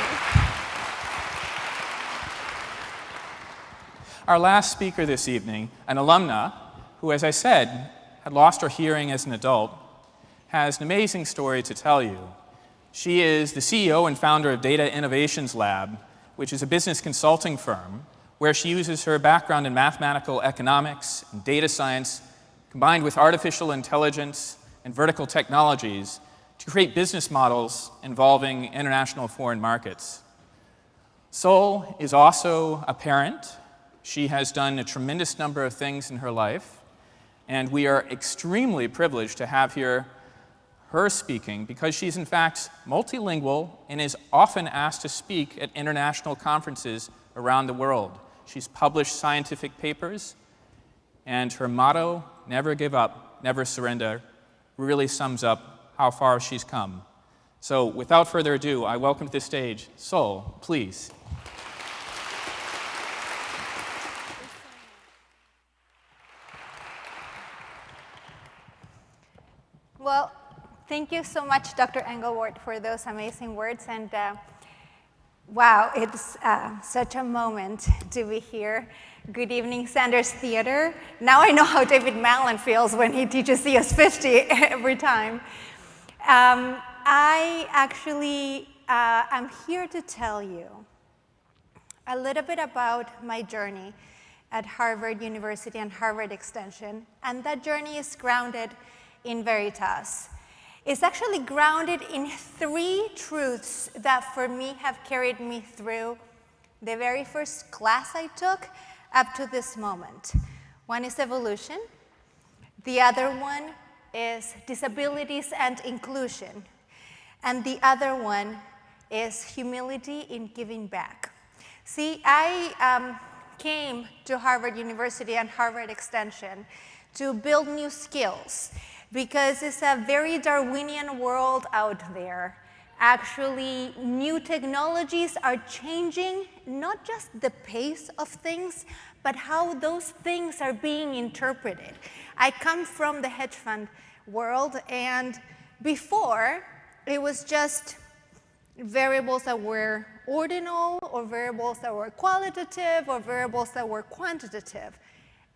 Our last speaker this evening, an alumna who, as I said, had lost her hearing as an adult, has an amazing story to tell you. She is the CEO and founder of Data Innovations Lab, which is a business consulting firm where she uses her background in mathematical economics and data science combined with artificial intelligence and vertical technologies to create business models involving international foreign markets. Sol is also a parent. She has done a tremendous number of things in her life, and we are extremely privileged to have here her speaking because she's in fact multilingual and is often asked to speak at international conferences around the world. She's published scientific papers, and her motto, never give up, never surrender, really sums up how far she's come. So without further ado, I welcome to the stage Sol, please. Thank you so much, Dr. Engelward, for those amazing words. And wow, it's such a moment to be here. Good evening, Sanders Theater. Now I know how David Mallon feels when he teaches CS50 every time. I actually am here to tell you a little bit about my journey at Harvard University and Harvard Extension, and that journey is grounded in Veritas. It's actually grounded in 3 truths that for me have carried me through the very first class I took up to this moment. One is evolution, the other one is disabilities and inclusion, and the other one is humility in giving back. See, I came to Harvard University and Harvard Extension to build new skills because it's a very Darwinian world out there. Actually, new technologies are changing not just the pace of things, but how those things are being interpreted. I come from the hedge fund world, and before, it was just variables that were ordinal, or variables that were qualitative, or variables that were quantitative.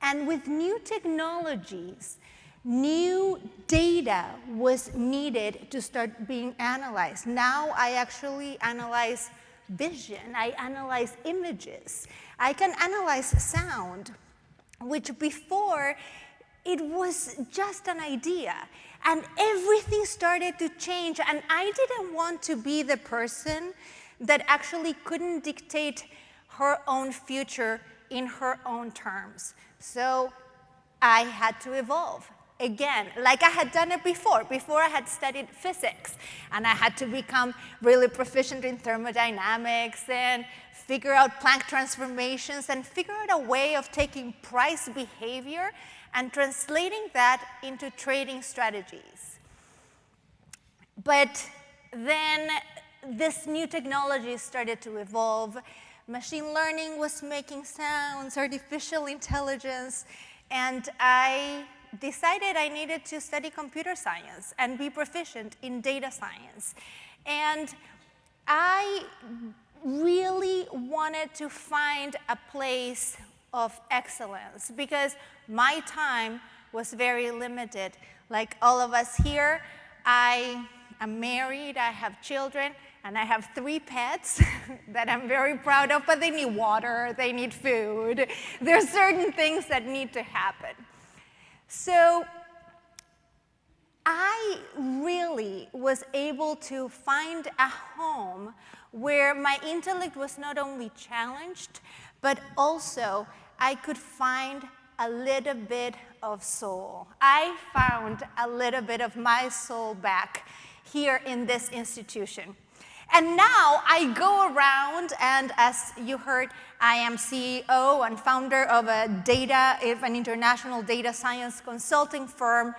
And with new technologies, new data was needed to start being analyzed. Now I actually analyze vision, I analyze images, I can analyze sound, which before it was just an idea. And everything started to change, and I didn't want to be the person that actually couldn't dictate her own future in her own terms. So I had to evolve. Again, like I had done it before. Before I had studied physics, and I had to become really proficient in thermodynamics and figure out Planck transformations and figure out a way of taking price behavior and translating that into trading strategies. But then this new technology started to evolve. Machine learning was making sounds, artificial intelligence, and I decided I needed to study computer science and be proficient in data science. And I really wanted to find a place of excellence because my time was very limited. Like all of us here, I am married, I have children, and I have 3 pets that I'm very proud of, but they need water, they need food. There's certain things that need to happen. So I really was able to find a home where my intellect was not only challenged, but also I could find a little bit of soul. I found a little bit of my soul back here in this institution. And now I go around, and as you heard, I am CEO and founder of an international data science consulting firm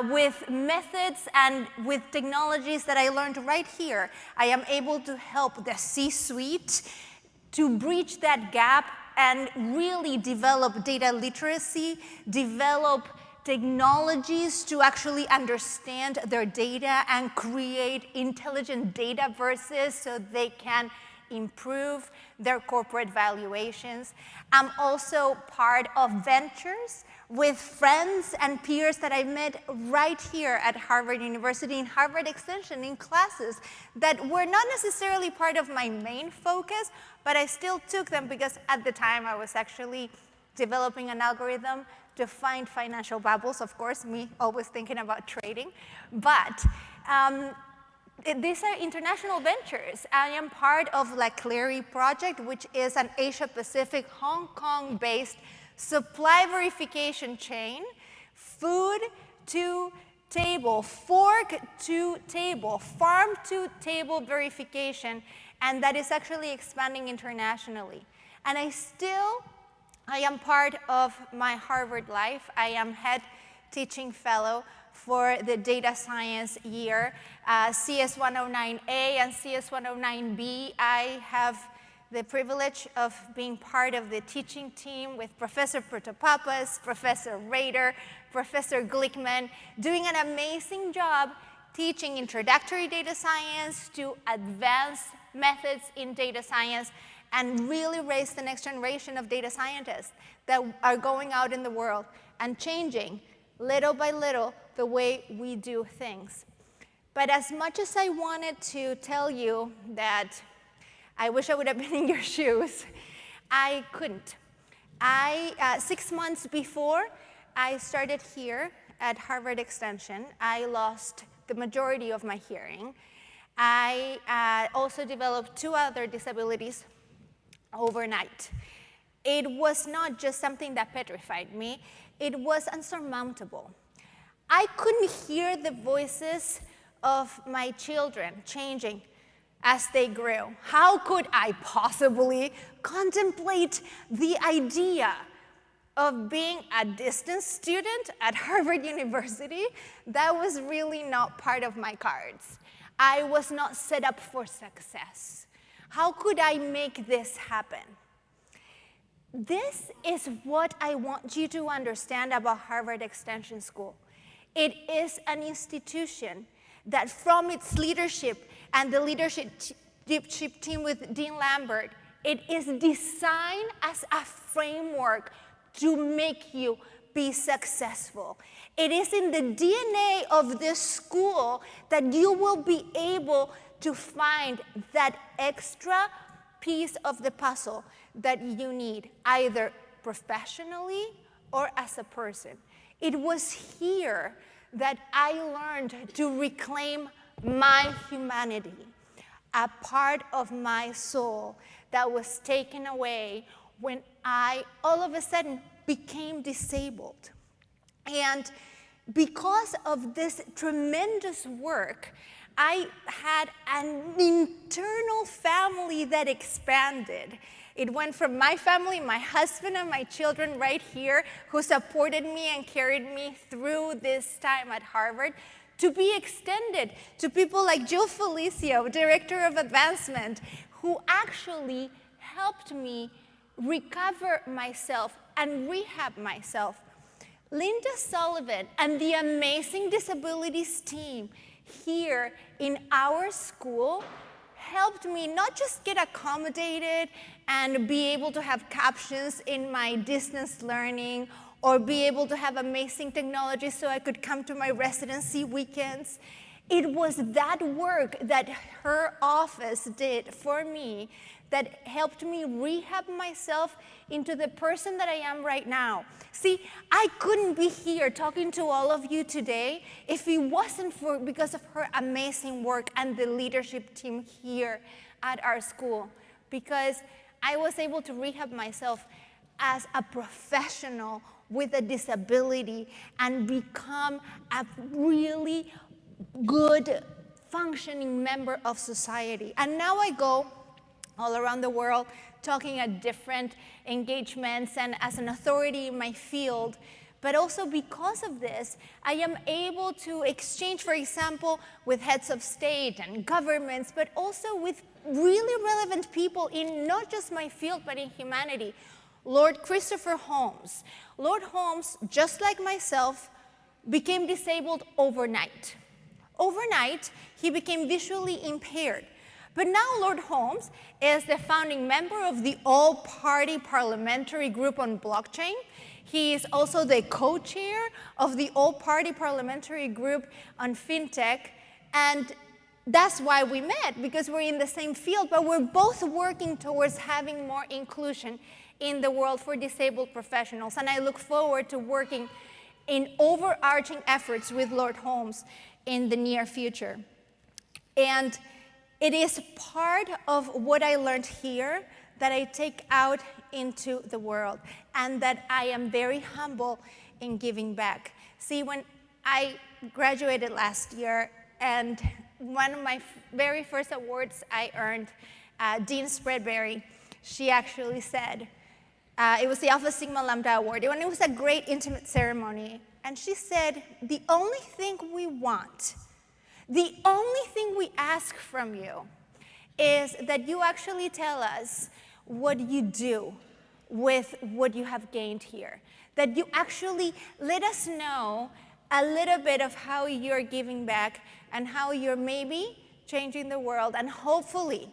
with methods and with technologies that I learned right here. I am able to help the C-suite to breach that gap and really develop data literacy, develop technologies to actually understand their data and create intelligent dataverses so they can improve their corporate valuations. I'm also part of ventures with friends and peers that I met right here at Harvard University in Harvard Extension in classes that were not necessarily part of my main focus, but I still took them because at the time I was actually developing an algorithm to find financial bubbles, of course, me always thinking about trading. But these are international ventures. I am part of La Clary project, which is an Asia-Pacific, Hong Kong-based supply verification chain, food to table, fork to table, farm to table verification, and that is actually expanding internationally. And I am part of my Harvard life. I am head teaching fellow for the data science year, CS109A and CS109B. I have the privilege of being part of the teaching team with Professor Protopapas, Professor Rader, Professor Glickman, doing an amazing job teaching introductory data science to advanced methods in data science, and really raise the next generation of data scientists that are going out in the world and changing little by little the way we do things. But as much as I wanted to tell you that I wish I would have been in your shoes, I couldn't. 6 months before I started here at Harvard Extension, I lost the majority of my hearing. I also developed 2 other disabilities overnight. It was not just something that petrified me, it was unsurmountable. I couldn't hear the voices of my children changing as they grew. How could I possibly contemplate the idea of being a distance student at Harvard University? That was really not part of my cards. I was not set up for success. How could I make this happen? This is what I want you to understand about Harvard Extension School. It is an institution that from its leadership and the leadership team with Dean Lambert, it is designed as a framework to make you be successful. It is in the DNA of this school that you will be able to find that extra piece of the puzzle that you need, either professionally or as a person. It was here that I learned to reclaim my humanity, a part of my soul that was taken away when I all of a sudden became disabled. And because of this tremendous work, I had an internal family that expanded. It went from my family, my husband and my children right here, who supported me and carried me through this time at Harvard, to be extended to people like Jill Felicio, Director of Advancement, who actually helped me recover myself and rehab myself. Linda Sullivan and the amazing disabilities team here in our school helped me not just get accommodated and be able to have captions in my distance learning or be able to have amazing technology so I could come to my residency weekends. It was that work that her office did for me that helped me rehab myself into the person that I am right now. See, I couldn't be here talking to all of you today if it wasn't because of her amazing work and the leadership team here at our school, because I was able to rehab myself as a professional with a disability and become a really good functioning member of society. And now I go all around the world talking at different engagements and as an authority in my field. But also because of this, I am able to exchange, for example, with heads of state and governments, but also with really relevant people in not just my field, but in humanity. Lord Christopher Holmes. Lord Holmes, just like myself, became disabled overnight. Overnight, he became visually impaired. But now Lord Holmes is the founding member of the All-Party Parliamentary Group on Blockchain. He is also the co-chair of the All-Party Parliamentary Group on FinTech. And that's why we met, because we're in the same field, but we're both working towards having more inclusion in the world for disabled professionals. And I look forward to working in overarching efforts with Lord Holmes in the near future. And it is part of what I learned here that I take out into the world, and that I am very humble in giving back. See, when I graduated last year, and one of my very first awards I earned, Dean Spreadbury, she actually said, it was the Alpha Sigma Lambda Award, and it was a great intimate ceremony, and she said, the only thing we want, the only thing we ask from you is that you actually tell us what you do with what you have gained here. That you actually let us know a little bit of how you're giving back and how you're maybe changing the world. And hopefully,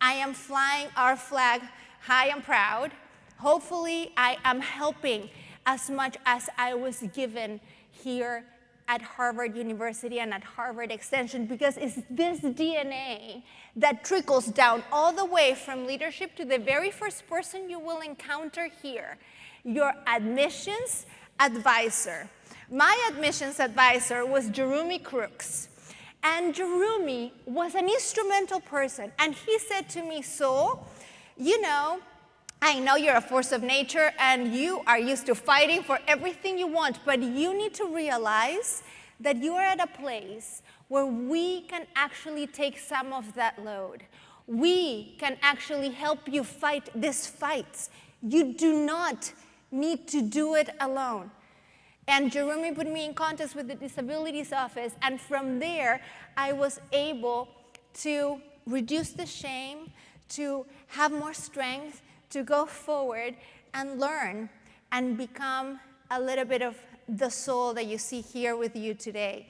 I am flying our flag high and proud. Hopefully, I am helping as much as I was given here at Harvard University and at Harvard Extension, because it's this DNA that trickles down all the way from leadership to the very first person you will encounter here, your admissions advisor. My admissions advisor was Jeremy Crooks. And Jeremy was an instrumental person. And he said to me, "So, you know, I know you're a force of nature and you are used to fighting for everything you want, but you need to realize that you are at a place where we can actually take some of that load. We can actually help you fight these fights. You do not need to do it alone." And Jeremy put me in contact with the Disabilities Office, and from there, I was able to reduce the shame, to have more strength, to go forward and learn and become a little bit of the soul that you see here with you today.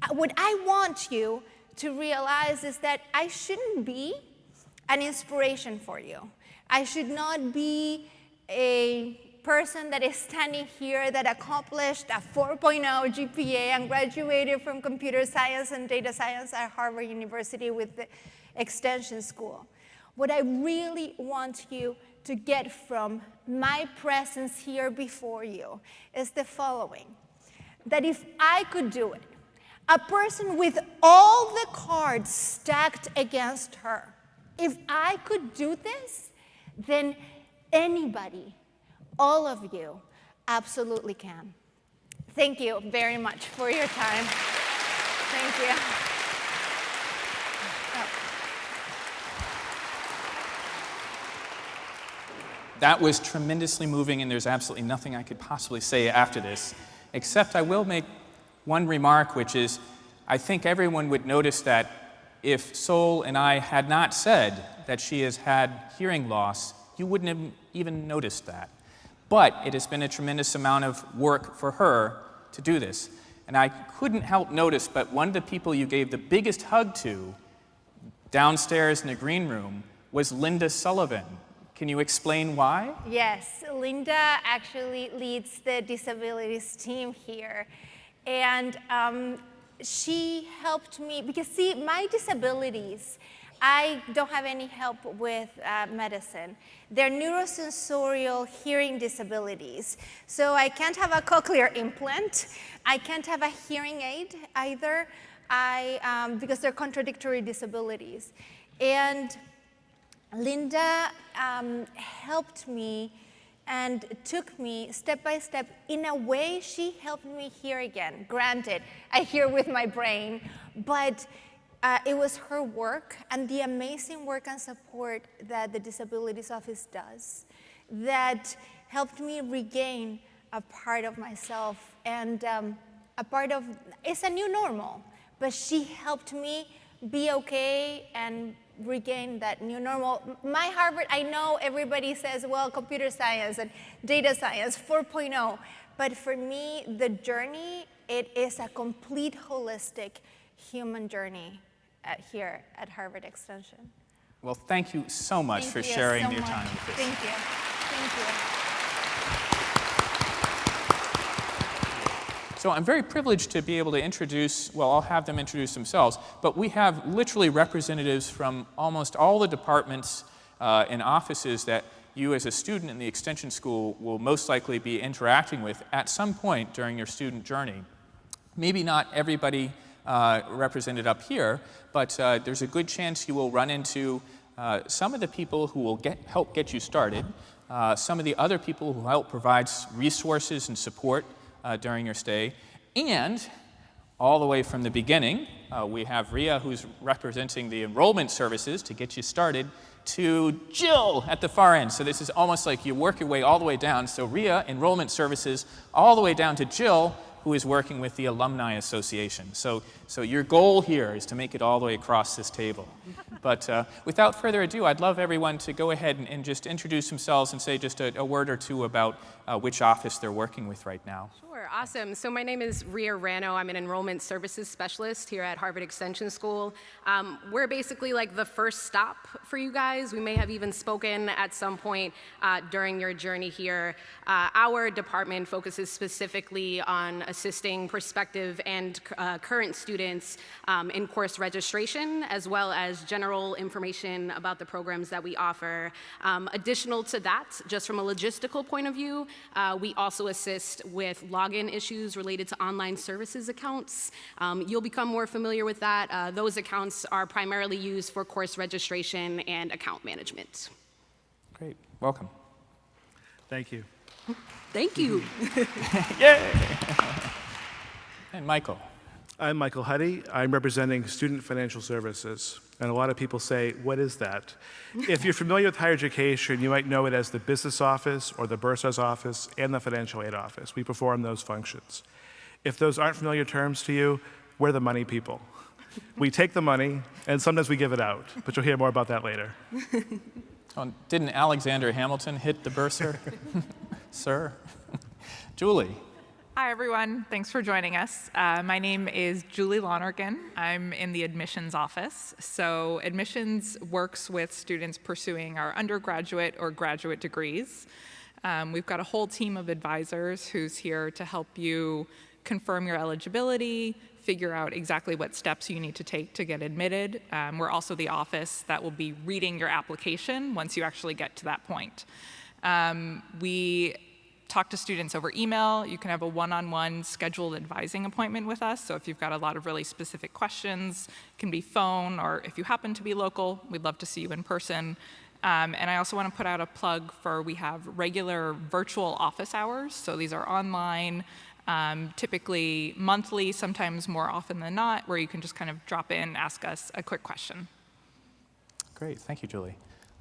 What I want you to realize is that I shouldn't be an inspiration for you. I should not be a person that is standing here that accomplished a 4.0 GPA and graduated from computer science and data science at Harvard University with the Extension School. What I really want you to get from my presence here before you is the following: that if I could do it, a person with all the cards stacked against her, if I could do this, then anybody, all of you, absolutely can. Thank you very much for your time. Thank you. That was tremendously moving, and there's absolutely nothing I could possibly say after this, except I will make one remark, which is I think everyone would notice that if Sol and I had not said that she has had hearing loss, you wouldn't have even noticed that. But it has been a tremendous amount of work for her to do this. And I couldn't help notice, but one of the people you gave the biggest hug to downstairs in the green room was Linda Sullivan. Can you explain why? Yes, Linda actually leads the disabilities team here. And she helped me, because see, my disabilities, I don't have any help with medicine. They're neurosensorial hearing disabilities. So I can't have a cochlear implant. I can't have a hearing aid either, because they're contradictory disabilities. And Linda helped me and took me step by step. In a way, she helped me hear again. Granted, I hear with my brain, but it was her work and the amazing work and support that the Disabilities Office does that helped me regain a part of myself and a part of, it's a new normal, but she helped me be okay and regain that new normal. My Harvard, I know everybody says, well, computer science and data science 4.0, but for me, the journey, it is a complete holistic human journey here at Harvard Extension. Well, thank you so much for sharing your time with us. Thank you. Thank you. So I'm very privileged to be able to introduce, well, I'll have them introduce themselves, but we have literally representatives from almost all the departments and offices that you as a student in the Extension School will most likely be interacting with at some point during your student journey. Maybe not everybody represented up here, but there's a good chance you will run into some of the people who will help get you started, some of the other people who help provide resources and support during your stay, and all the way from the beginning, we have Ria, who's representing the enrollment services to get you started, to Jill at the far end. So this is almost like you work your way all the way down. So Ria, enrollment services, all the way down to Jill, who is working with the Alumni Association. So your goal here is to make it all the way across this table. But without further ado, I'd love everyone to go ahead and just introduce themselves and say just a word or two about which office they're working with right now. Sure. Sure, awesome. So my name is Ria Rano. I'm an enrollment services specialist here at Harvard Extension School. We're basically like the first stop for you guys. We may have even spoken at some point during your journey here. Our department focuses specifically on assisting prospective and current students in course registration, as well as general information about the programs that we offer. Additional to that, just from a logistical point of view, we also assist with login issues related to online services accounts. You'll become more familiar with that. Those accounts are primarily used for course registration and account management. Great. Welcome. Thank you. Thank you. And Michael. I'm Michael Huddy. I'm representing Student Financial Services. And a lot of people say, what is that? If you're familiar with higher education, you might know it as the business office or the bursar's office and the financial aid office. We perform those functions. If those aren't familiar terms to you, we're the money people. We take the money, and sometimes we give it out, but you'll hear more about that later. Oh, didn't Alexander Hamilton hit the bursar? Sir? Julie. Hi, everyone. Thanks for joining us. My name is Julie Lonergan. I'm in the admissions office. So admissions works with students pursuing our undergraduate or graduate degrees. We've got a whole team of advisors who's here to help you confirm your eligibility, figure out exactly what steps you need to take to get admitted. We're also the office that will be reading your application once you actually get to that point. We talk to students over email. You can have a one-on-one scheduled advising appointment with us. So if you've got a lot of really specific questions, it can be phone, or if you happen to be local, we'd love to see you in person. And I also want to put out a plug for, we have regular virtual office hours. So these are online, typically monthly, sometimes more often than not, where you can just kind of drop in, ask us a quick question. Great. Thank you, Julie.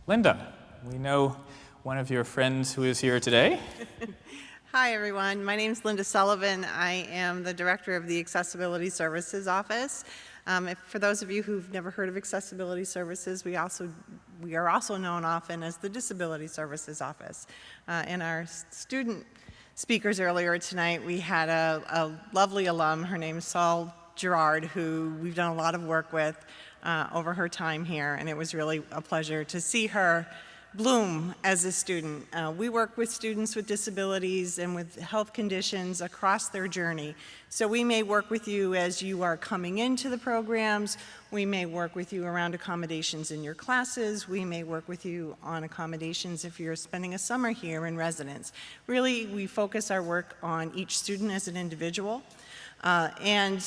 Linda, we know one of your friends who is here today. Hi, everyone. My name is Linda Sullivan. I am the director of the Accessibility Services Office. For those of you who've never heard of Accessibility Services, we are also known often as the Disability Services Office. In our student speakers earlier tonight, we had a lovely alum. Her name is Suzanne Girouard, who we've done a lot of work with over her time here, and it was really a pleasure to see her bloom as a student. We work with students with disabilities and with health conditions across their journey. So we may work with you as you are coming into the programs. We may work with you around accommodations in your classes. We may work with you on accommodations if you're spending a summer here in residence. Really, we focus our work on each student as an individual. And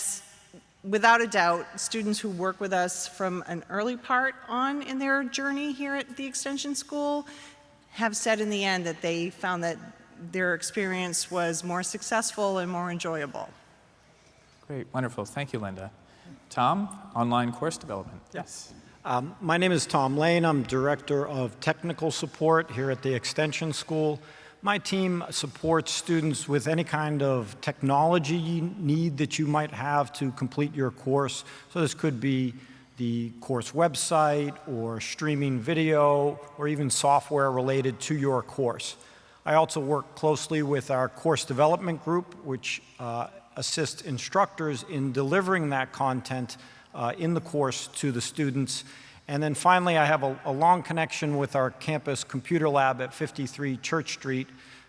without a doubt, students who work with us from an early part on in their journey here at the Extension School have said in the end that they found that their experience was more successful and more enjoyable. Great. Wonderful. Thank you, Linda. Tom, online course development. Yes. My name is Tom Lane. I'm Director of Technical Support here at the Extension School. My team supports students with any kind of technology need that you might have to complete your course. So this could be the course website or streaming video or even software related to your course. I also work closely with our course development group, which assists instructors in delivering that content in the course to the students. And then finally, I have a long connection with our campus computer lab at 53 Church Street.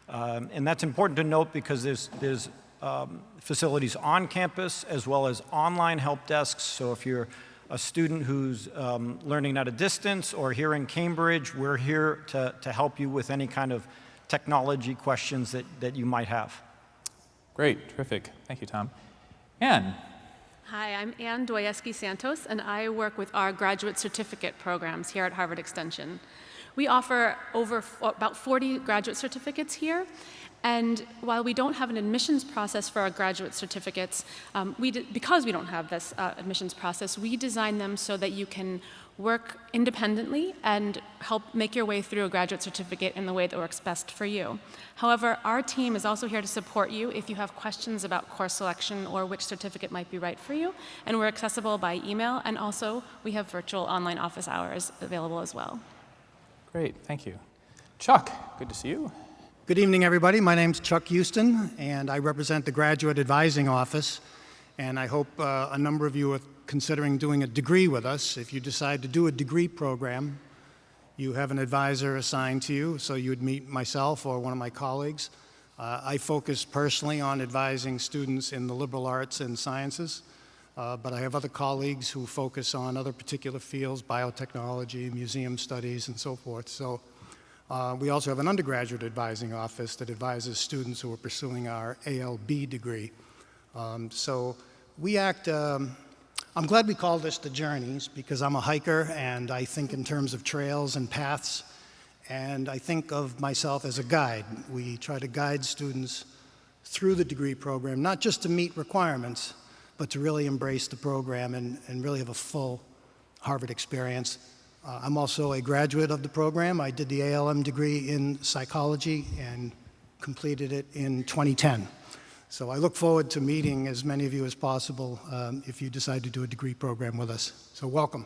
And that's important to note because there's facilities on campus as well as online help desks. So if you're a student who's learning at a distance or here in Cambridge, we're here to help you with any kind of technology questions that you might have. Great. Terrific. Thank you, Tom. Anne. Hi, I'm Anne Doyeski-Santos, and I work with our graduate certificate programs here at Harvard Extension. We offer about 40 graduate certificates here, and while we don't have an admissions process for our graduate certificates, because we don't have this admissions process, we design them so that you can work independently and help make your way through a graduate certificate in the way that works best for you. However, our team is also here to support you if you have questions about course selection or which certificate might be right for you, and we're accessible by email, and also we have virtual online office hours available as well. Great, thank you. Chuck, good to see you. Good evening, everybody. My name's Chuck Houston, and I represent the Graduate Advising Office. And I hope a number of you are considering doing a degree with us. If you decide to do a degree program, you have an advisor assigned to you, so you would meet myself or one of my colleagues. I focus personally on advising students in the liberal arts and sciences, but I have other colleagues who focus on other particular fields, biotechnology, museum studies, and so forth. So we also have an undergraduate advising office that advises students who are pursuing our ALB degree. So we act, I'm glad we call this the Journeys, because I'm a hiker and I think in terms of trails and paths, and I think of myself as a guide. We try to guide students through the degree program, not just to meet requirements, but to really embrace the program and really have a full Harvard experience. I'm also a graduate of the program. I did the ALM degree in psychology and completed it in 2010. So I look forward to meeting as many of you as possible if you decide to do a degree program with us. So welcome.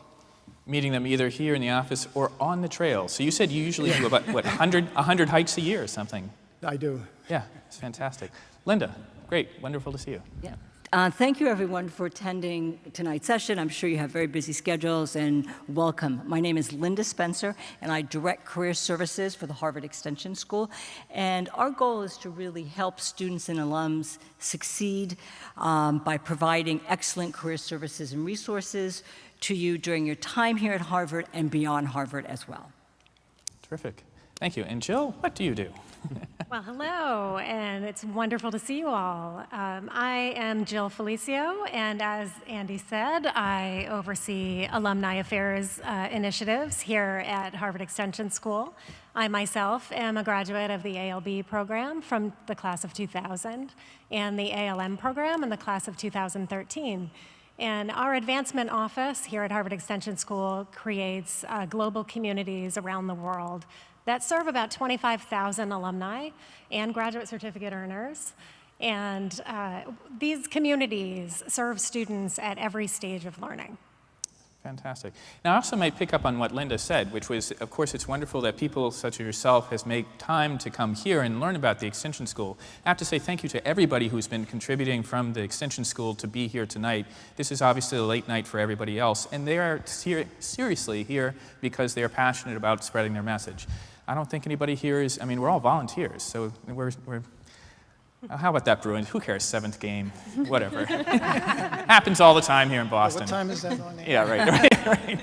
Meeting them either here in the office or on the trail. So you said you usually do about, what, 100 hikes a year or something? I do. Yeah, it's fantastic. Linda, great, wonderful to see you. Yeah. Thank you, everyone, for attending tonight's session. I'm sure you have very busy schedules, and welcome. My name is Linda Spencer, and I direct career services for the Harvard Extension School. And our goal is to really help students and alums succeed by providing excellent career services and resources to you during your time here at Harvard and beyond Harvard as well. Terrific. Thank you. And Jill, what do you do? Well, hello, and it's wonderful to see you all. I am Jill Felicio, and as Andy said, I oversee alumni affairs initiatives here at Harvard Extension School. I myself am a graduate of the ALB program from the class of 2000 and the ALM program in the class of 2013. And our advancement office here at Harvard Extension School creates global communities around the world that serve about 25,000 alumni and graduate certificate earners. And these communities serve students at every stage of learning. Fantastic. Now, I also might pick up on what Linda said, which was, of course, it's wonderful that people such as yourself has made time to come here and learn about the Extension School. I have to say thank you to everybody who's been contributing from the Extension School to be here tonight. This is obviously a late night for everybody else, and they are seriously here because they are passionate about spreading their message. I don't think anybody here is, I mean, we're all volunteers, so we're how about that, Bruins? Who cares? 7th game, whatever. Happens all the time here in Boston. What time is that on? Yeah, right.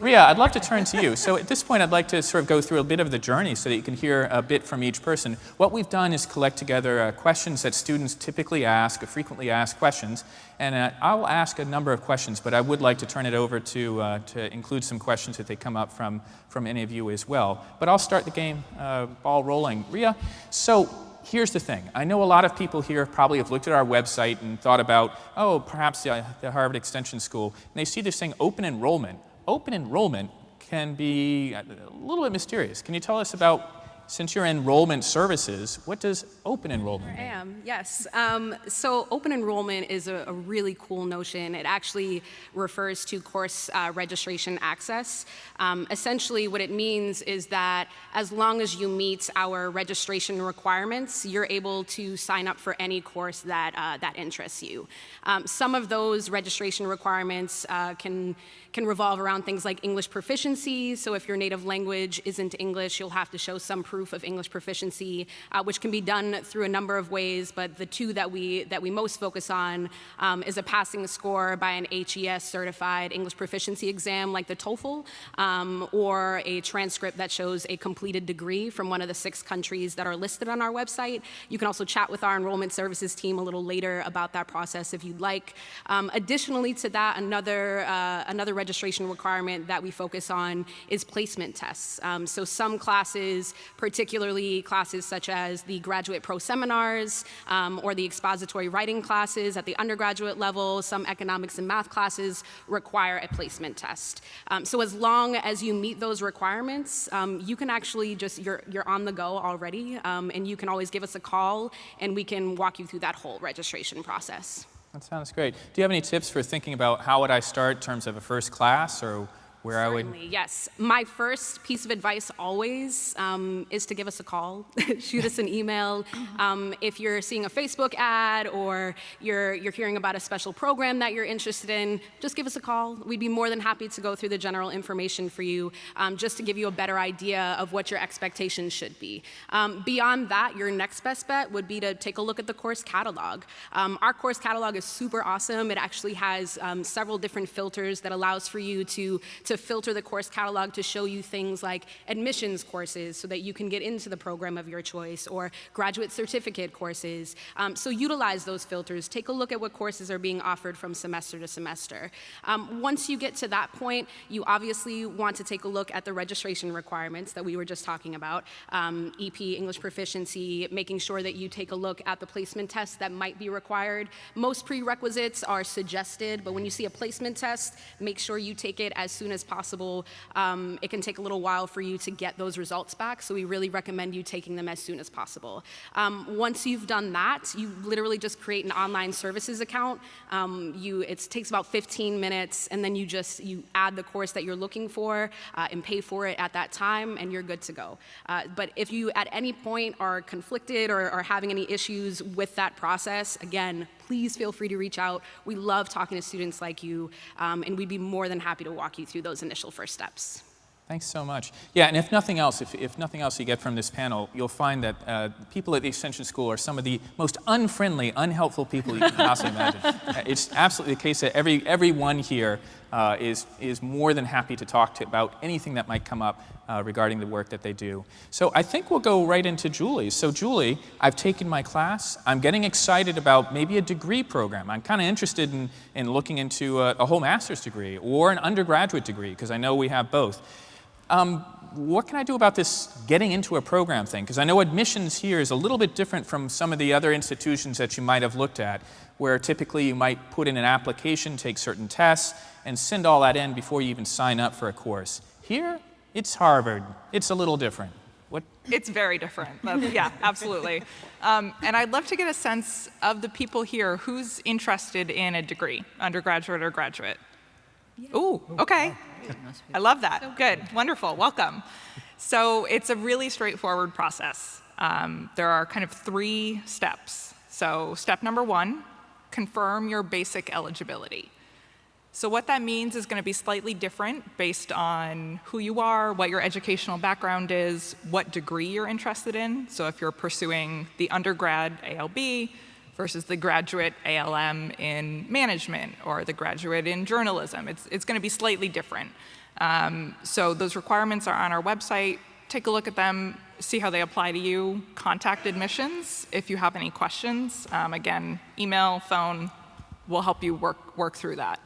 Ria, I'd love to turn to you. So at this point, I'd like to sort of go through a bit of the journey so that you can hear a bit from each person. What we've done is collect together questions that students typically ask, frequently asked questions, and I'll ask a number of questions, but I would like to turn it over to include some questions that they come up from any of you as well. But I'll start the game ball rolling. Ria, so here's the thing. I know a lot of people here probably have looked at our website and thought about, oh, perhaps the Harvard Extension School, and they see this thing, open enrollment. Open enrollment can be a little bit mysterious. Can you tell us about, since you're enrollment services, what does open enrollment mean? I am, yes. So open enrollment is a really cool notion. It actually refers to course registration access. Essentially what it means is that as long as you meet our registration requirements, you're able to sign up for any course that interests you. Some of those registration requirements can revolve around things like English proficiency. So if your native language isn't English, you'll have to show some proof of English proficiency, which can be done through a number of ways, but the two that we most focus on is a passing score by an HES certified English proficiency exam like the TOEFL, or a transcript that shows a completed degree from one of the 6 countries that are listed on our website. You can also chat with our enrollment services team a little later about that process if you'd like. Additionally to that, another registration requirement that we focus on is placement tests. So some classes, particularly classes such as the graduate pro seminars or the expository writing classes at the undergraduate level, some economics and math classes require a placement test. So as long as you meet those requirements, you can actually you're on the go already, and you can always give us a call and we can walk you through that whole registration process. That sounds great. Do you have any tips for thinking about how would I start in terms of a first class or where I would... Certainly, yes. My first piece of advice always is to give us a call, shoot us an email. If you're seeing a Facebook ad or you're hearing about a special program that you're interested in, just give us a call. We'd be more than happy to go through the general information for you, just to give you a better idea of what your expectations should be. Beyond that, your next best bet would be to take a look at the course catalog. Our course catalog is super awesome. It actually has several different filters that allows for you to filter the course catalog to show you things like admissions courses so that you can get into the program of your choice, or graduate certificate courses. So utilize those filters. Take a look at what courses are being offered from semester to semester. Once you get to that point, you obviously want to take a look at the registration requirements that we were just talking about. EP, English proficiency, making sure that you take a look at the placement tests that might be required. Most prerequisites are suggested, but when you see a placement test, make sure you take it as soon as possible. It can take a little while for you to get those results back, so we really recommend you taking them as soon as possible. Once you've done that, you literally just create an online services account. It takes about 15 minutes, and then you add the course that you're looking for and pay for it at that time, and you're good to go. But if you at any point are conflicted or are having any issues with that process, again, please feel free to reach out. We love talking to students like you, and we'd be more than happy to walk you through those initial first steps. Thanks so much. Yeah, and if nothing else, if nothing else you get from this panel, you'll find that people at the Extension School are some of the most unfriendly, unhelpful people you can possibly imagine. It's absolutely the case that everyone here is more than happy to talk about anything that might come up regarding the work that they do. So I think we'll go right into Julie. So Julie, I've taken my class. I'm getting excited about maybe a degree program. I'm kind of interested in looking into a whole master's degree or an undergraduate degree, because I know we have both. What can I do about this getting into a program thing? Because I know admissions here is a little bit different from some of the other institutions that you might have looked at, where typically you might put in an application, take certain tests, and send all that in before you even sign up for a course. Here, it's Harvard. It's a little different. What? It's very different. Yeah, absolutely. And I'd love to get a sense of the people here who's interested in a degree, undergraduate or graduate. Yeah. Ooh, okay. I love that. Good, wonderful, welcome. So it's a really straightforward process. There are kind of 3 steps. So step number 1, confirm your basic eligibility. So what that means is going to be slightly different based on who you are, what your educational background is, what degree you're interested in. So if you're pursuing the undergrad ALB versus the graduate ALM in management or the graduate in journalism, it's going to be slightly different. So those requirements are on our website. Take a look at them, see how they apply to you. Contact admissions if you have any questions. Again, email, phone, we'll help you work through that.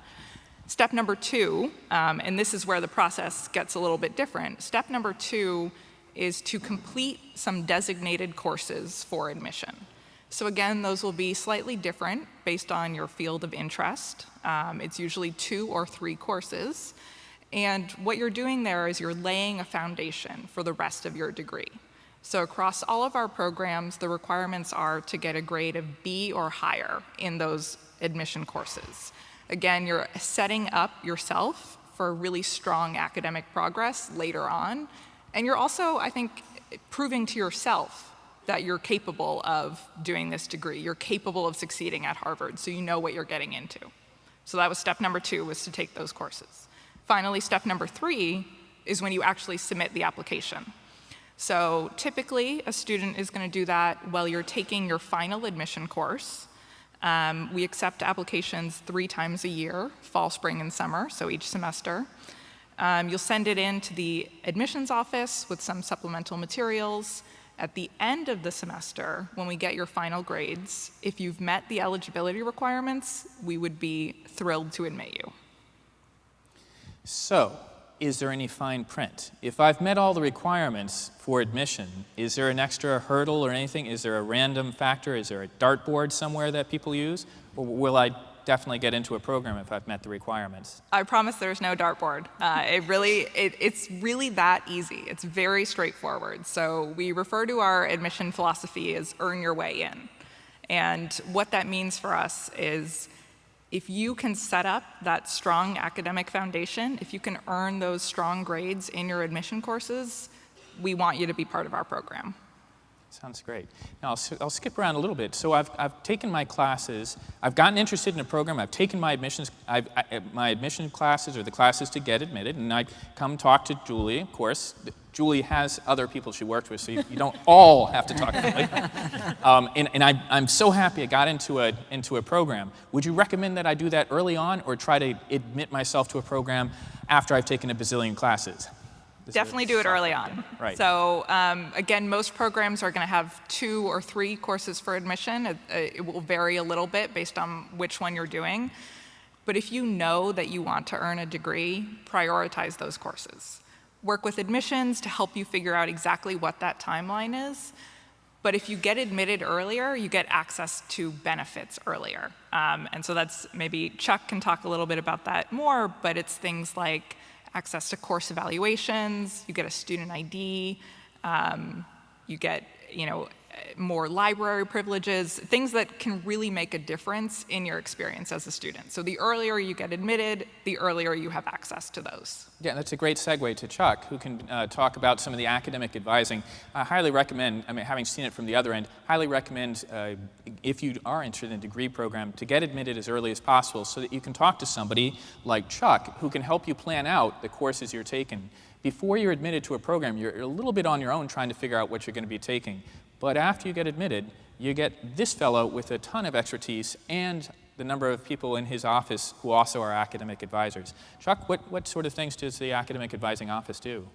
Step number 2, and this is where the process gets a little bit different. Step number 2 is to complete some designated courses for admission. So again, those will be slightly different based on your field of interest. It's usually 2 or 3 courses. And what you're doing there is you're laying a foundation for the rest of your degree. So across all of our programs, the requirements are to get a grade of B or higher in those admission courses. Again, you're setting up yourself for really strong academic progress later on. And you're also, I think, proving to yourself that you're capable of doing this degree. You're capable of succeeding at Harvard, so you know what you're getting into. So that was step number 2, was to take those courses. Finally, step number 3 is when you actually submit the application. So typically, a student is going to do that while you're taking your final admission course. We accept applications 3 times a year, fall, spring, and summer, so each semester. You'll send it in to the admissions office with some supplemental materials. At the end of the semester, when we get your final grades, if you've met the eligibility requirements, we would be thrilled to admit you. So, is there any fine print? If I've met all the requirements for admission, is there an extra hurdle or anything? Is there a random factor? Is there a dartboard somewhere that people use? Or will I definitely get into a program if I've met the requirements? I promise there's no dartboard. It's really that easy. It's very straightforward. So we refer to our admission philosophy as earn your way in. And what that means for us is If you can set up that strong academic foundation, if you can earn those strong grades in your admission courses, we want you to be part of our program. Sounds great. Now, I'll skip around a little bit. So I've taken my classes. I've gotten interested in a program. I've taken my my admission classes, or the classes to get admitted, and I come talk to Julie, of course. Julie has other people she worked with, so you don't all have to talk to Julie. And I'm so happy I got into a program. Would you recommend that I do that early on, or try to admit myself to a program after I've taken a bazillion classes? Definitely do it early on. Right. So again, most programs are going to have 2 or 3 courses for admission. It will vary a little bit based on which one you're doing. But if you know that you want to earn a degree, prioritize those courses. Work with admissions to help you figure out exactly what that timeline is. But if you get admitted earlier, you get access to benefits earlier. And so that's, maybe Chuck can talk a little bit about that more, but it's things like access to course evaluations, you get a student ID, you get, more library privileges, things that can really make a difference in your experience as a student. So the earlier you get admitted, the earlier you have access to those. Yeah, that's a great segue to Chuck, who can talk about some of the academic advising. I highly recommend, having seen it from the other end, highly recommend, if you are interested in a degree program, to get admitted as early as possible so that you can talk to somebody like Chuck, who can help you plan out the courses you're taking. Before you're admitted to a program, you're a little bit on your own trying to figure out what you're going to be taking. But after you get admitted, you get this fellow with a ton of expertise and the number of people in his office who also are academic advisors. Chuck, what sort of things does the academic advising office do?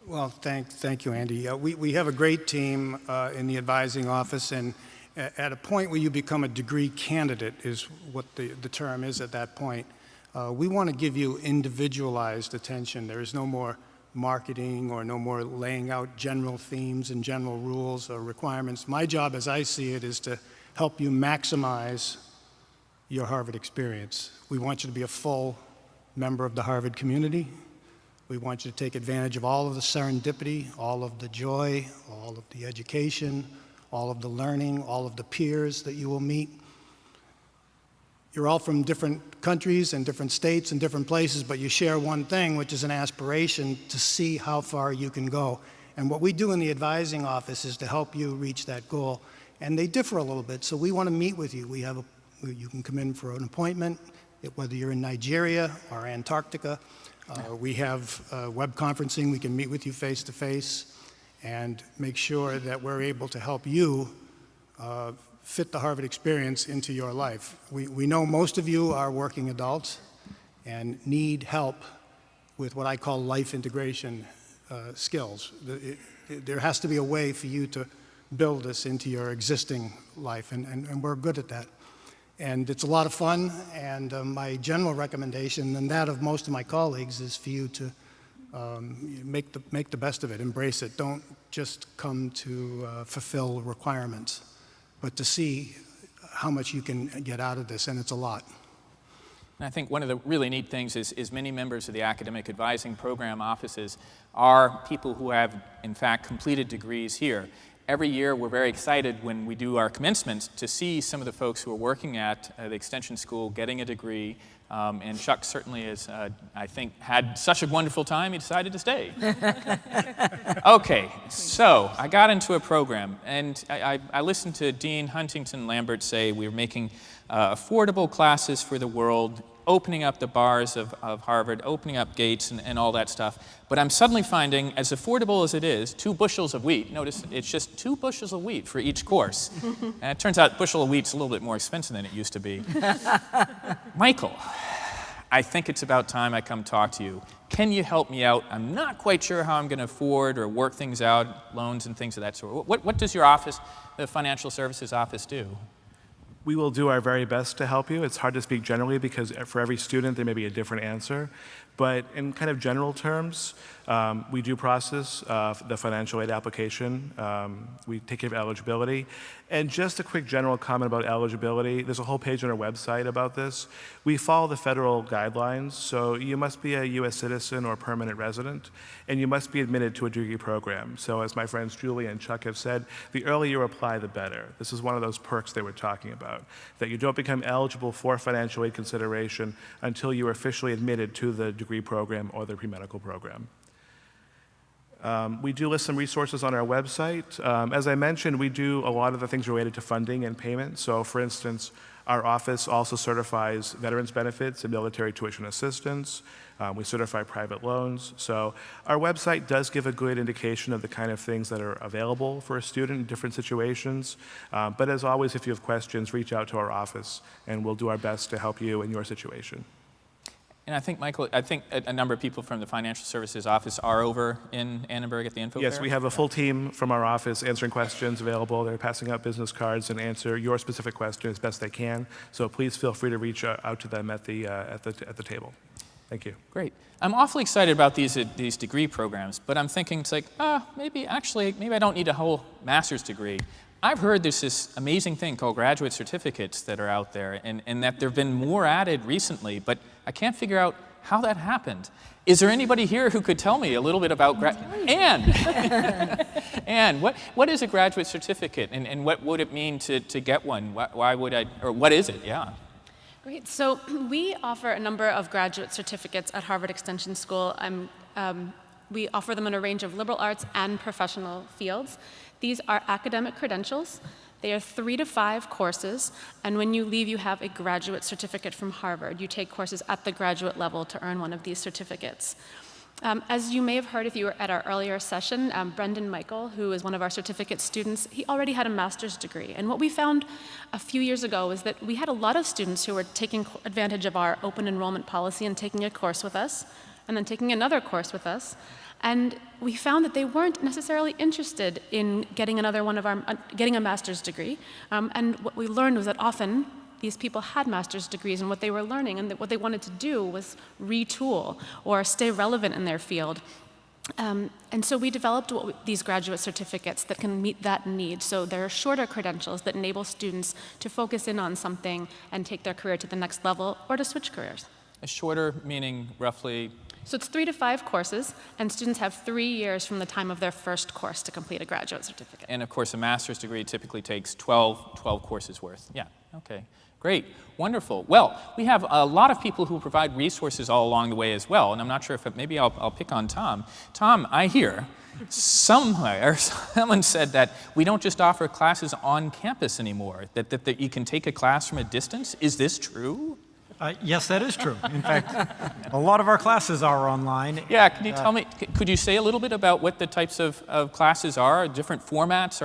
Well, thank you, Andy. We have a great team in the advising office, and at a point where you become a degree candidate is what the term is at that point. We want to give you individualized attention. There is no more marketing or no more laying out general themes and general rules or requirements. My job, as I see it, is to help you maximize your Harvard experience. We want you to be a full member of the Harvard community. We want you to take advantage of all of the serendipity, all of the joy, all of the education, all of the learning, all of the peers that you will meet. You're all from different countries and different states and different places, but you share one thing, which is an aspiration to see how far you can go. And what we do in the advising office is to help you reach that goal. And they differ a little bit, so we want to meet with you. You can come in for an appointment, whether you're in Nigeria or Antarctica. We have web conferencing. We can meet with you face-to-face and make sure that we're able to help you fit the Harvard experience into your life. We know most of you are working adults and need help with what I call life integration skills. There has to be a way for you to build this into your existing life, and we're good at that. And it's a lot of fun, and my general recommendation, and that of most of my colleagues, is for you to make the best of it, embrace it. Don't just come to fulfill requirements, but to see how much you can get out of this, and it's a lot. And I think one of the really neat things is many members of the academic advising program offices are people who have, in fact, completed degrees here. Every year, we're very excited when we do our commencements to see some of the folks who are working at the Extension School getting a degree. And Chuck certainly has, I think, had such a wonderful time, he decided to stay. Okay, so I got into a program, and I listened to Dean Huntington Lambert say we were making affordable classes for the world, opening up the bars of Harvard, opening up gates and all that stuff. But I'm suddenly finding, as affordable as it is, 2 bushels of wheat. Notice it's just 2 bushels of wheat for each course. And it turns out a bushel of wheat's a little bit more expensive than it used to be. Michael, I think it's about time I come talk to you. Can you help me out? I'm not quite sure how I'm going to afford or work things out, loans and things of that sort. What does your office, the Financial Services Office, do? We will do our very best to help you. It's hard to speak generally because for every student there may be a different answer. But in kind of general terms, we do process the financial aid application. We take care of eligibility. And just a quick general comment about eligibility. There's a whole page on our website about this. We follow the federal guidelines. So you must be a U.S. citizen or permanent resident, and you must be admitted to a degree program. So as my friends Julie and Chuck have said, the earlier you apply, the better. This is one of those perks they were talking about. about, that you don't become eligible for financial aid consideration until you are officially admitted to the degree program or the pre-medical program. We do list some resources on our website. As I mentioned, we do a lot of the things related to funding and payment. So for instance, our office also certifies veterans benefits and military tuition assistance. We certify private loans. So our website does give a good indication of the kind of things that are available for a student in different situations. But as always, if you have questions, reach out to our office and we'll do our best to help you in your situation. And I think, Michael, a number of people from the Financial Services Office are over in Annenberg at the info Yes, fair? we have a full team from our office answering questions available. They're passing out business cards and answer your specific question as best they can. So please feel free to reach out to them at the table. Thank you. Great. I'm awfully excited about these degree programs, but I'm thinking it's like, maybe I don't need a whole master's degree. I've heard there's this amazing thing called graduate certificates that are out there, and that there have been more added recently, but I can't figure out how that happened. Is there anybody here who could tell me a little bit about Anne? Anne, what is a graduate certificate, and what would it mean to get one? Why would I, or what is it? Yeah. Great. So we offer a number of graduate certificates at Harvard Extension School. We offer them in a range of liberal arts and professional fields. These are academic credentials. They are 3 to 5 courses, and when you leave, you have a graduate certificate from Harvard. You take courses at the graduate level to earn one of these certificates. As you may have heard if you were at our earlier session, Brendan Michael, who is one of our certificate students, he already had a master's degree. And what we found a few years ago was that we had a lot of students who were taking advantage of our open enrollment policy and taking a course with us, and then taking another course with us. And we found that they weren't necessarily interested in getting getting a master's degree. And what we learned was that often these people had master's degrees, and what they were learning and what they wanted to do was retool or stay relevant in their field. And so we developed these graduate certificates that can meet that need. So there are shorter credentials that enable students to focus in on something and take their career to the next level or to switch careers. A shorter meaning roughly? So it's 3 to 5 courses, and students have 3 years from the time of their first course to complete a graduate certificate. And of course, a master's degree typically takes 12 courses worth. Yeah, okay. Great, wonderful. Well, we have a lot of people who provide resources all along the way as well, and I'm not sure if maybe I'll pick on Tom. Tom, I hear somewhere someone said that we don't just offer classes on campus anymore, that you can take a class from a distance. Is this true? Yes, that is true. In fact, a lot of our classes are online. Yeah, can you tell me, could you say a little bit about what the types of classes are, different formats?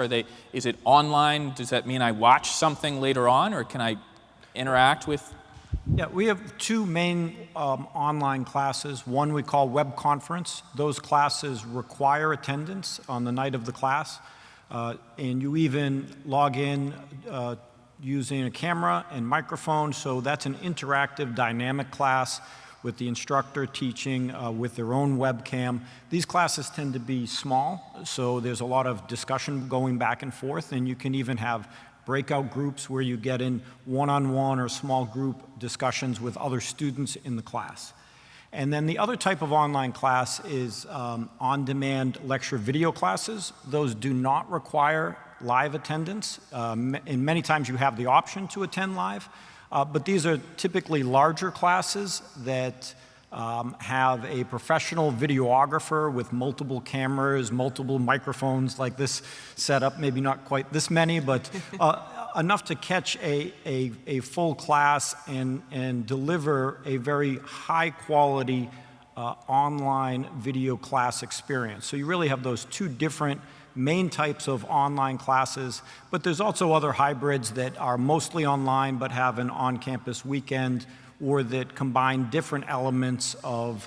Is it online? Does that mean I watch something later on, or can I interact with? Yeah, we have 2 main online classes. One we call web conference. Those classes require attendance on the night of the class, and you even log in using a camera and microphone, so that's an interactive, dynamic class with the instructor teaching with their own webcam. These classes tend to be small, so there's a lot of discussion going back and forth, and you can even have breakout groups where you get in one-on-one or small group discussions with other students in the class. And then the other type of online class is on-demand lecture video classes. Those do not require live attendance, and many times you have the option to attend live, but these are typically larger classes that have a professional videographer with multiple cameras, multiple microphones like this setup, maybe not quite this many, but enough to catch a full class and deliver a very high quality online video class experience. So you really have those 2 different main types of online classes, but there's also other hybrids that are mostly online but have an on-campus weekend, or that combine different elements of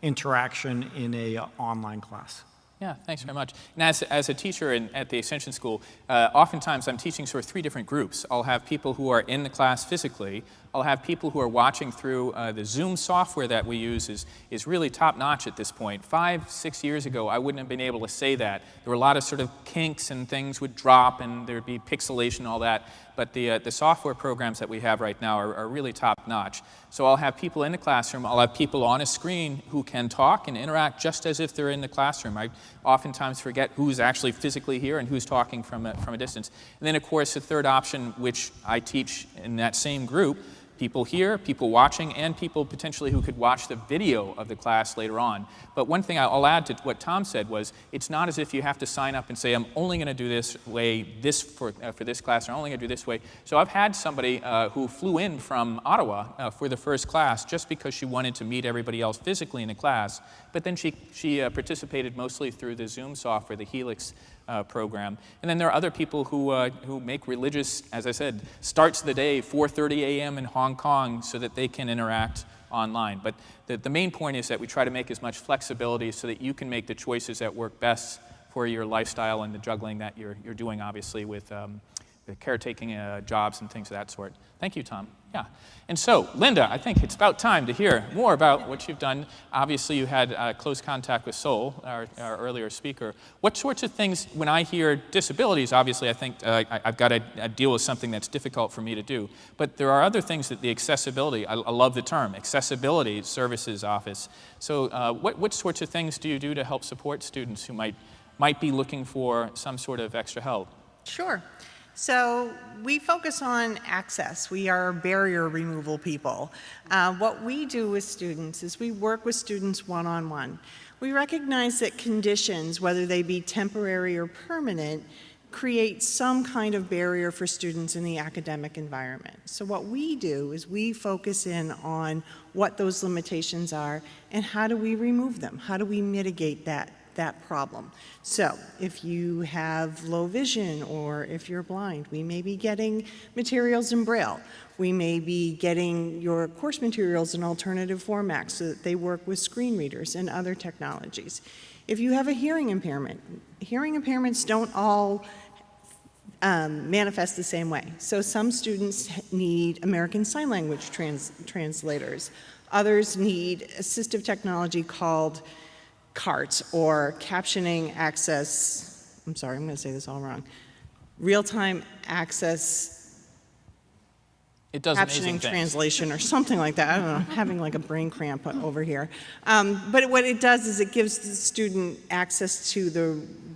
interaction in a online class. Yeah, thanks very much. And as a teacher at the Extension School, oftentimes I'm teaching sort of 3 different groups. I'll have people who are in the class physically, I'll have people who are watching through the Zoom software that we use is really top-notch at this point. 5, 6 years ago, I wouldn't have been able to say that. There were a lot of sort of kinks and things would drop and there'd be pixelation and all that. But the software programs that we have right now are really top-notch. So I'll have people in the classroom, I'll have people on a screen who can talk and interact just as if they're in the classroom. I oftentimes forget who's actually physically here and who's talking from a distance. And then, of course, the third option, which I teach in that same group, people here, people watching, and people potentially who could watch the video of the class later on. But one thing I'll add to what Tom said was, it's not as if you have to sign up and say, I'm only going to do this way for this class, or I'm only going to do this way. So I've had somebody who flew in from Ottawa for the first class just because she wanted to meet everybody else physically in the class, but then she participated mostly through the Zoom software, the Helix program. And then there are other people who make religious, as I said, starts the day 4:30 a.m. in Hong Kong so that they can interact online. But the main point is that we try to make as much flexibility so that you can make the choices that work best for your lifestyle and the juggling that you're doing, obviously, with the caretaking jobs and things of that sort. Thank you, Tom. Yeah. And so, Linda, I think it's about time to hear more about what you've done. Obviously, you had close contact with Sol, our earlier speaker. What sorts of things, when I hear disabilities, obviously I think I've got to deal with something that's difficult for me to do. But there are other things that the accessibility, I love the term, accessibility services office. So what sorts of things do you do to help support students who might be looking for some sort of extra help? Sure. So we focus on access. We are barrier removal people. What we do with students is we work with students one-on-one. We recognize that conditions, whether they be temporary or permanent, create some kind of barrier for students in the academic environment. So what we do is we focus in on what those limitations are and how do we remove them? How do we mitigate that problem? So if you have low vision or if you're blind, we may be getting materials in Braille. We may be getting your course materials in alternative formats so that they work with screen readers and other technologies. If you have a hearing impairment, hearing impairments don't all manifest the same way. So some students need American Sign Language translators. Others need assistive technology called CART, or captioning access, I'm sorry, I'm going to say this all wrong, real-time access captioning translation or something like that. I don't know, I'm having like a brain cramp over here. But what it does is it gives the student access to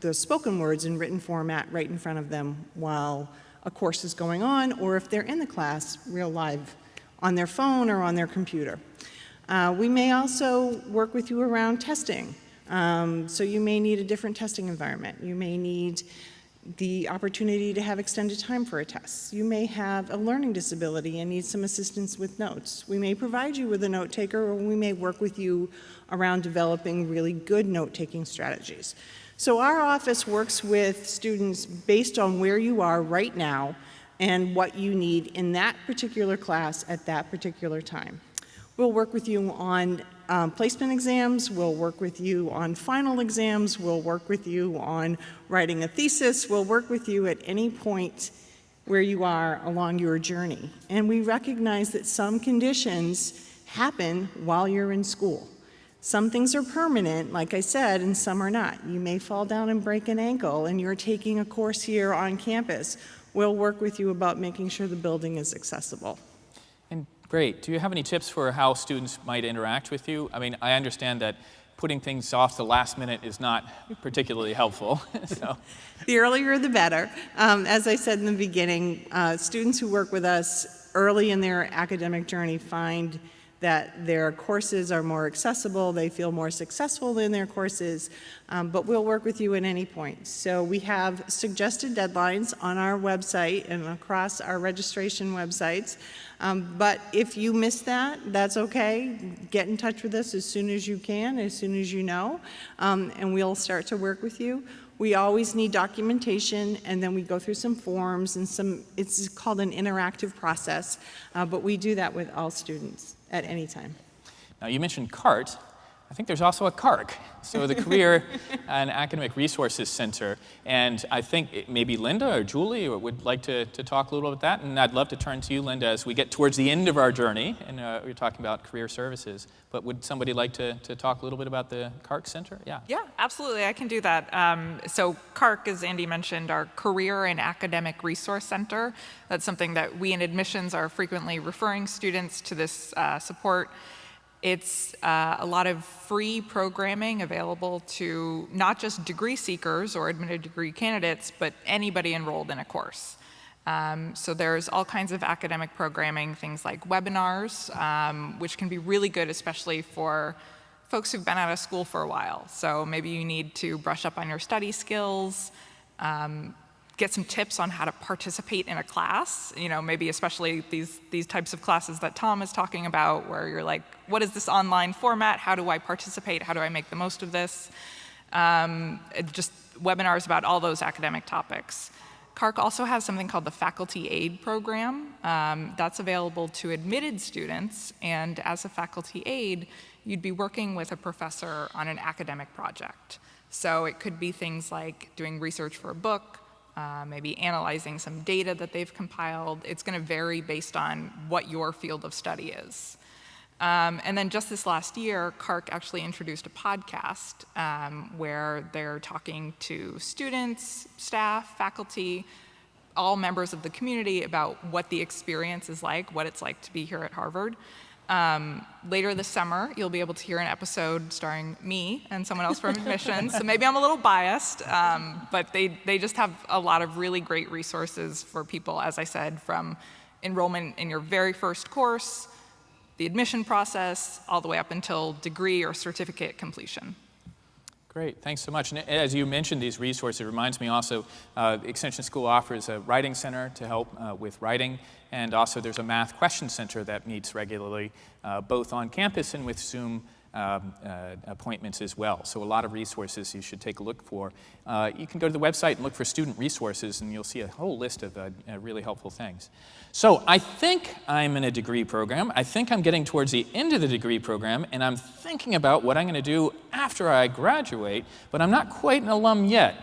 the spoken words in written format right in front of them while a course is going on, or if they're in the class, real live, on their phone or on their computer. We may also work with you around testing. So you may need a different testing environment. You may need the opportunity to have extended time for a test. You may have a learning disability and need some assistance with notes. We may provide you with a note taker, or we may work with you around developing really good note-taking strategies. So our office works with students based on where you are right now and what you need in that particular class at that particular time. We'll work with you on placement exams, we'll work with you on final exams, we'll work with you on writing a thesis, we'll work with you at any point where you are along your journey. And we recognize that some conditions happen while you're in school. Some things are permanent, like I said, and some are not. You may fall down and break an ankle and you're taking a course here on campus. We'll work with you about making sure the building is accessible. Great. Do you have any tips for how students might interact with you? I mean, I understand that putting things off the last minute is not particularly helpful. So. The earlier the better. As I said in the beginning, students who work with us early in their academic journey find that their courses are more accessible, they feel more successful in their courses, but we'll work with you at any point. So we have suggested deadlines on our website and across our registration websites. But if you miss that, that's okay. Get in touch with us as soon as you can, as soon as you know, and we'll start to work with you. We always need documentation, and then we go through some forms and it's called an interactive process, but we do that with all students at any time. Now, you mentioned CART. I think there's also a CARC, so the Career and Academic Resources Center. And I think maybe Linda or Julie would like to talk a little about that. And I'd love to turn to you, Linda, as we get towards the end of our journey. And we're talking about career services. But would somebody like to talk a little bit about the CARC Center? Yeah. Yeah, absolutely. I can do that. So CARC, as Andy mentioned, our Career and Academic Resource Center. That's something that we in admissions are frequently referring students to this support. It's a lot of free programming available to not just degree seekers or admitted degree candidates, but anybody enrolled in a course. So there's all kinds of academic programming, things like webinars, which can be really good, especially for folks who've been out of school for a while. So maybe you need to brush up on your study skills, get some tips on how to participate in a class, maybe especially these types of classes that Tom is talking about, where you're like, what is this online format? How do I participate? How do I make the most of this? Just webinars about all those academic topics. CARC also has something called the Faculty Aid Program. That's available to admitted students, and as a faculty aide, you'd be working with a professor on an academic project. So it could be things like doing research for a book, maybe analyzing some data that they've compiled. It's going to vary based on what your field of study is. And then just this last year, CARC actually introduced a podcast where they're talking to students, staff, faculty, all members of the community about what the experience is like, what it's like to be here at Harvard. Later this summer, you'll be able to hear an episode starring me and someone else from admissions. So maybe I'm a little biased, but they just have a lot of really great resources for people, as I said, from enrollment in your very first course, the admission process, all the way up until degree or certificate completion. Great, thanks so much. And as you mentioned these resources, it reminds me also, Extension School offers a writing center to help with writing, and also there's a math question center that meets regularly, both on campus and with Zoom appointments as well. So a lot of resources you should take a look for. You can go to the website and look for student resources, and you'll see a whole list of really helpful things. So I think I'm in a degree program. I think I'm getting towards the end of the degree program, and I'm thinking about what I'm going to do after I graduate, but I'm not quite an alum yet.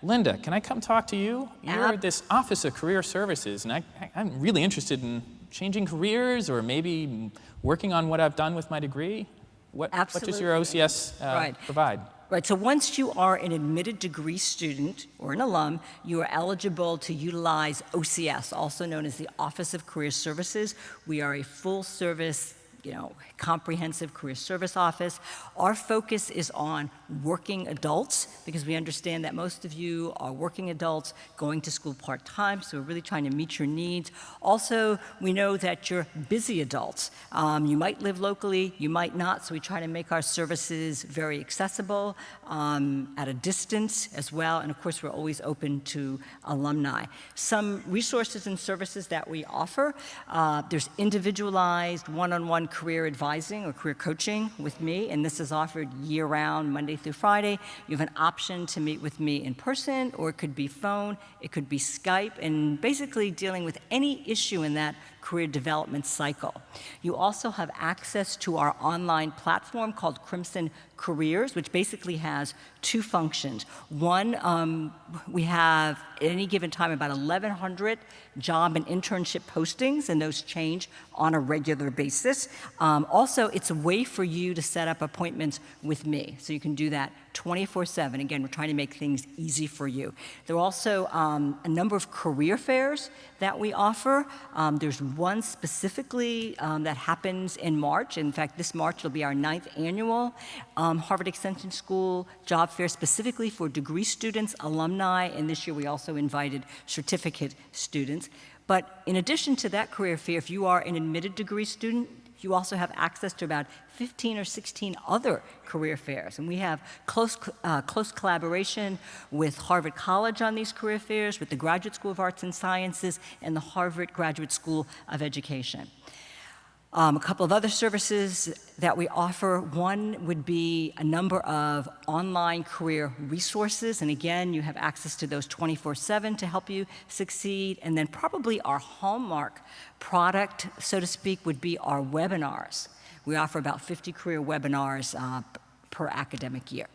Linda, can I come talk to you? You're at this Office of Career Services, and I'm really interested in changing careers or maybe working on what I've done with my degree. What does your OCS provide? Right, so once you are an admitted degree student or an alum, you are eligible to utilize OCS, also known as the Office of Career Services. We are a full-service, comprehensive career service office. Our focus is on working adults, because we understand that most of you are working adults going to school part-time, so we're really trying to meet your needs. Also, we know that you're busy adults. You might live locally, you might not, so we try to make our services very accessible at a distance as well, and of course, we're always open to alumni. Some resources and services that we offer, there's individualized one-on-one career advising or career coaching with me, and this is offered year-round, Monday through Friday. You have an option to meet with me in person, or it could be phone, it could be Skype, and basically dealing with any issue in that career development cycle. You also have access to our online platform called Crimson Careers, which basically has two functions. One, we have at any given time about 1,100 job and internship postings, and those change on a regular basis. Also, it's a way for you to set up appointments with me, so you can do that 24/7. Again, we're trying to make things easy for you. There are also a number of career fairs that we offer. There's one specifically that happens in March. In fact, this March will be our 9th annual Harvard Extension School job fair specifically for degree students, alumni, and this year we also invited certificate students. But in addition to that career fair, if you are an admitted degree student, you also have access to about 15 or 16 other career fairs. And we have close collaboration with Harvard College on these career fairs, with the Graduate School of Arts and Sciences, and the Harvard Graduate School of Education. A couple of other services that we offer. One would be a number of online career resources. And again, you have access to those 24/7 to help you succeed. And then probably our hallmark product, so to speak, would be our webinars. We offer about 50 career webinars per academic year.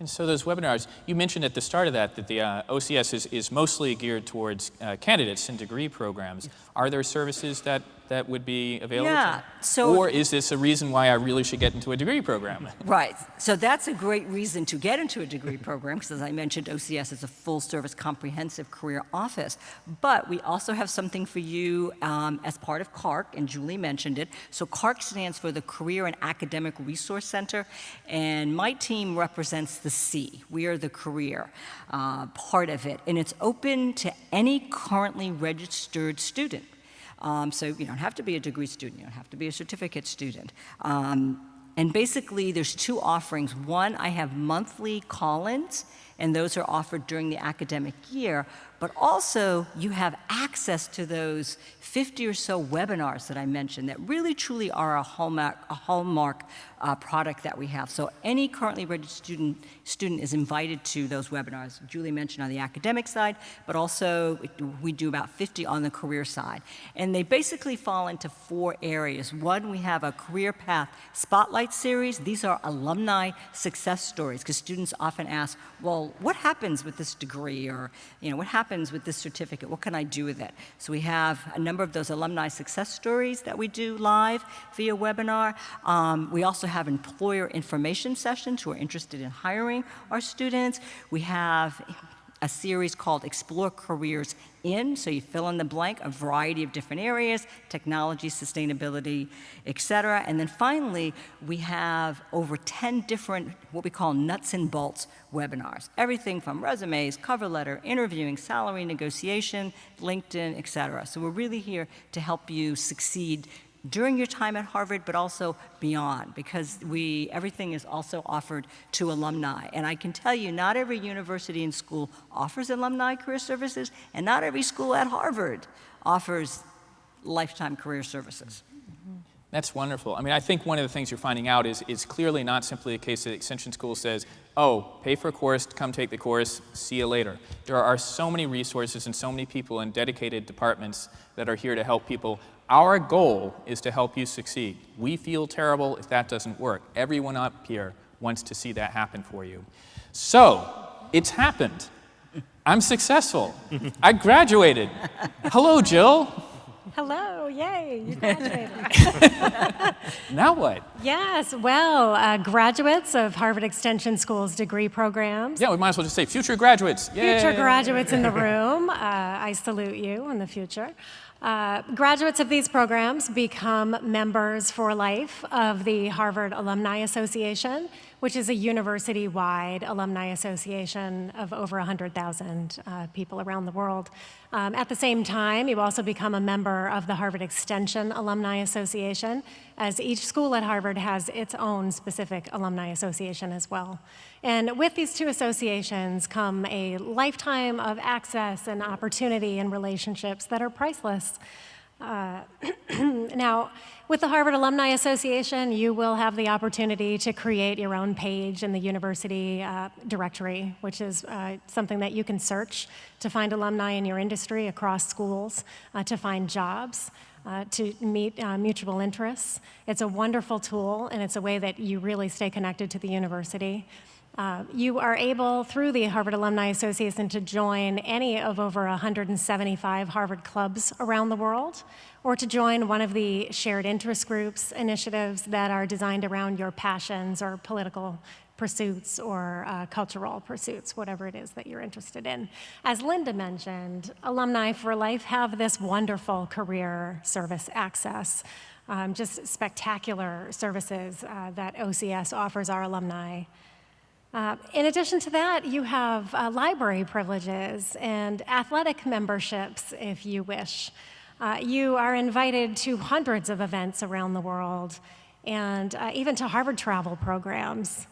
And so those webinars, you mentioned at the start of that the OCS is mostly geared towards candidates in degree programs. Are there services that would be available? Yeah, or is this a reason why I really should get into a degree program? Right. So that's a great reason to get into a degree program, because as I mentioned, OCS is a full-service comprehensive career office. But we also have something for you as part of CARC, and Julie mentioned it. So CARC stands for the Career and Academic Resource Center, and my team represents the C. We are the career part of it, and it's open to any currently registered student. So you don't have to be a degree student, you don't have to be a certificate student. And basically there's two offerings. One, I have monthly call-ins, and those are offered during the academic year, but also you have access to those 50 or so webinars that I mentioned that really truly are a hallmark product that we have. So any currently registered student is invited to those webinars. Julie mentioned on the academic side, but also we do about 50 on the career side. And they basically fall into 4 areas. One, we have a career path spotlight series. These are alumni success stories, because students often ask, well, what happens with this degree? Or, what happens with this certificate? What can I do with it? So we have a number of those alumni success stories that we do live via webinar. We also have employer information sessions who are interested in hiring our students. We have a series called Explore Careers In, so you fill in the blank, a variety of different areas, technology, sustainability, et cetera. And then finally, we have over 10 different, what we call nuts and bolts webinars. Everything from resumes, cover letter, interviewing, salary negotiation, LinkedIn, et cetera. So we're really here to help you succeed during your time at Harvard, but also beyond, because everything is also offered to alumni. And I can tell you, not every university and school offers alumni career services, and not every school at Harvard offers lifetime career services. That's wonderful. I mean, I think one of the things you're finding out is clearly not simply a case that Extension School says, oh, pay for a course, come take the course, see you later. There are so many resources and so many people in dedicated departments that are here to help people. Our goal is to help you succeed. We feel terrible if that doesn't work. Everyone up here wants to see that happen for you. So, it's happened. I'm successful. I graduated. Hello, Jill. Hello, yay, you graduated. Now what? Yes, well, graduates of Harvard Extension School's degree programs. Yeah, we might as well just say future graduates. Yay. Future graduates in the room, I salute you in the future. Graduates of these programs become members for life of the Harvard Alumni Association, which is a university-wide alumni association of over 100,000 people around the world. At the same time, you also become a member of the Harvard Extension Alumni Association, as each school at Harvard has its own specific alumni association as well. And with these two associations come a lifetime of access and opportunity and relationships that are priceless. Now, with the Harvard Alumni Association, you will have the opportunity to create your own page in the university directory, which is something that you can search to find alumni in your industry across schools, to find jobs, to meet mutual interests. It's a wonderful tool, and it's a way that you really stay connected to the university. You are able, through the Harvard Alumni Association, to join any of over 175 Harvard clubs around the world, or to join one of the shared interest groups initiatives that are designed around your passions or political pursuits or cultural pursuits, whatever it is that you're interested in. As Linda mentioned, Alumni for Life have this wonderful career service access, just spectacular services that OCS offers our alumni. In addition to that, you have library privileges and athletic memberships, if you wish. You are invited to hundreds of events around the world, and even to Harvard travel programs.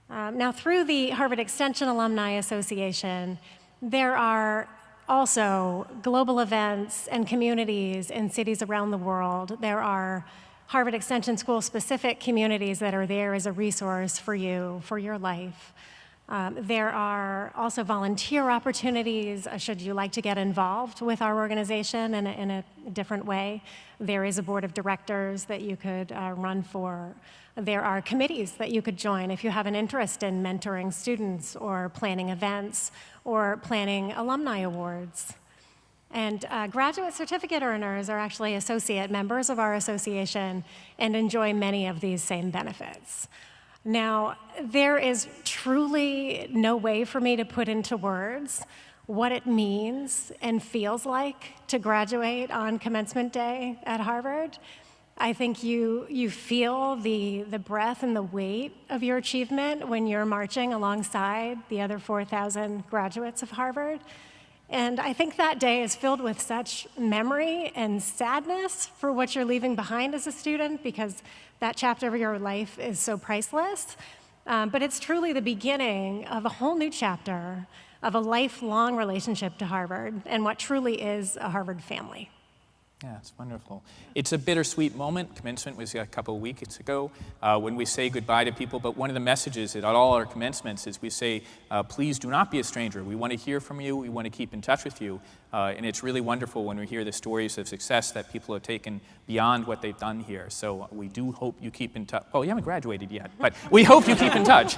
Now, through the Harvard Extension Alumni Association, there are also global events and communities in cities around the world. There are Harvard Extension School specific communities that are there as a resource for you, for your life. There are also volunteer opportunities should you like to get involved with our organization in a different way. There is a board of directors that you could run for. There are committees that you could join if you have an interest in mentoring students or planning events or planning alumni awards. And graduate certificate earners are actually associate members of our association and enjoy many of these same benefits. Now, there is truly no way for me to put into words what it means and feels like to graduate on commencement day at Harvard. I think you feel the breadth and the weight of your achievement when you're marching alongside the other 4,000 graduates of Harvard. And I think that day is filled with such memory and sadness for what you're leaving behind as a student, because that chapter of your life is so priceless. But it's truly the beginning of a whole new chapter of a lifelong relationship to Harvard and what truly is a Harvard family. Yeah, it's wonderful. It's a bittersweet moment. Commencement was a couple of weeks ago when we say goodbye to people, but one of the messages at all our commencements is we say, please do not be a stranger. We want to hear from you. We want to keep in touch with you. And it's really wonderful when we hear the stories of success that people have taken beyond what they've done here. So we do hope you keep in touch. Well, you haven't graduated yet, but we hope you keep in touch.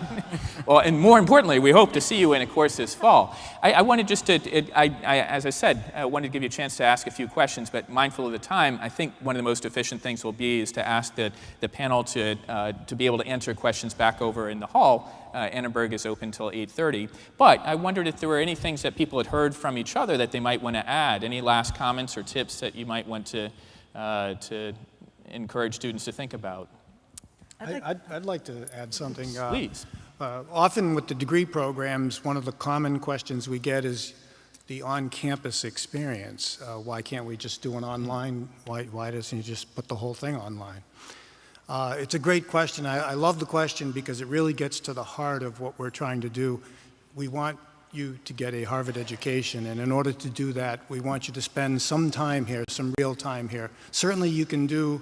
Well, and more importantly, we hope to see you in a course this fall. I wanted just to, as I said, I wanted to give you a chance to ask a few questions, but mindful of the time, I think one of the most efficient things will be is to ask the panel to be able to answer questions back over in the hall. Annenberg is open until 8:30. But I wondered if there were any things that people had heard from each other that they might want to add. Any last comments or tips that you might want to encourage students to think about? I'd like to add something. Please. Often with the degree programs, one of the common questions we get is the on-campus experience. Why can't we just do an online? Why doesn't you just put the whole thing online? It's a great question. I love the question because it really gets to the heart of what we're trying to do. We want you to get a Harvard education, and in order to do that, we want you to spend some time here, some real time here. Certainly you can do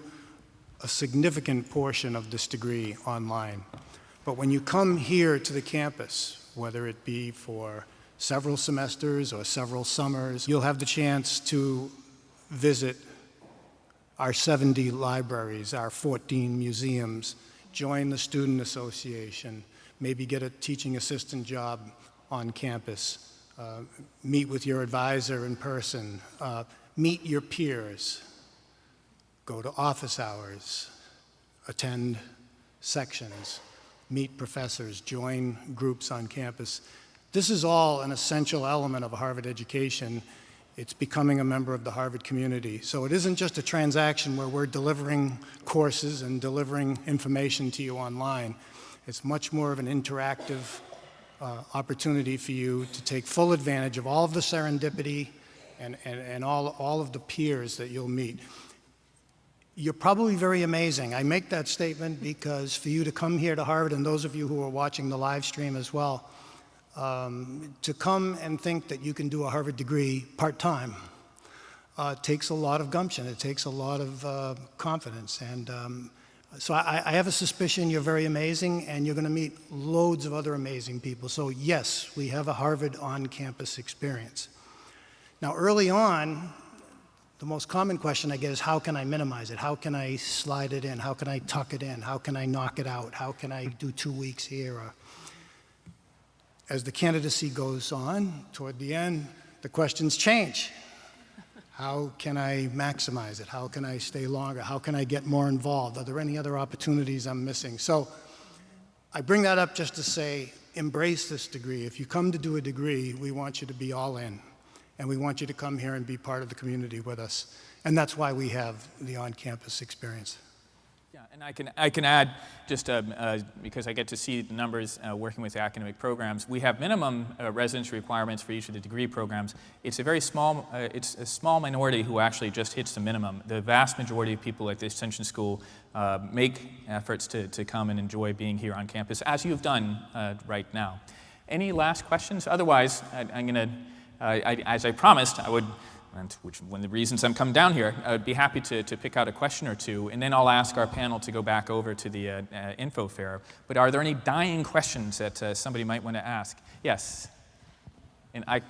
a significant portion of this degree online, but when you come here to the campus, whether it be for several semesters or several summers, you'll have the chance to visit our 70 libraries, our 14 museums, join the student association, maybe get a teaching assistant job on campus, meet with your advisor in person, meet your peers, go to office hours, attend sections, meet professors, join groups on campus. This is all an essential element of a Harvard education. It's becoming a member of the Harvard community. So it isn't just a transaction where we're delivering courses and delivering information to you online. It's much more of an interactive opportunity for you to take full advantage of all of the serendipity and all of the peers that you'll meet. You're probably very amazing. I make that statement because for you to come here to Harvard, and those of you who are watching the live stream as well, to come and think that you can do a Harvard degree part-time takes a lot of gumption. It takes a lot of confidence. And so I have a suspicion you're very amazing, and you're going to meet loads of other amazing people. So yes, we have a Harvard on-campus experience. Now, early on, the most common question I get is, how can I minimize it? How can I slide it in? How can I tuck it in? How can I knock it out? How can I do 2 weeks here? As the candidacy goes on, toward the end, the questions change. How can I maximize it? How can I stay longer? How can I get more involved? Are there any other opportunities I'm missing? So I bring that up just to say, embrace this degree. If you come to do a degree, we want you to be all in. And we want you to come here and be part of the community with us. And that's why we have the on-campus experience. Yeah, and I can add, just because I get to see the numbers working with the academic programs, we have minimum residency requirements for each of the degree programs. It's a very small, it's a small minority who actually just hits the minimum. The vast majority of people at the Extension School make efforts to come and enjoy being here on campus, as you've done right now. Any last questions? Otherwise, I'm going to, as I promised, I would and which one of the reasons I'm coming down here. I'd be happy to pick out a question or two, and then I'll ask our panel to go back over to the info fair. But are there any dying questions that somebody might want to ask? Yes. And I.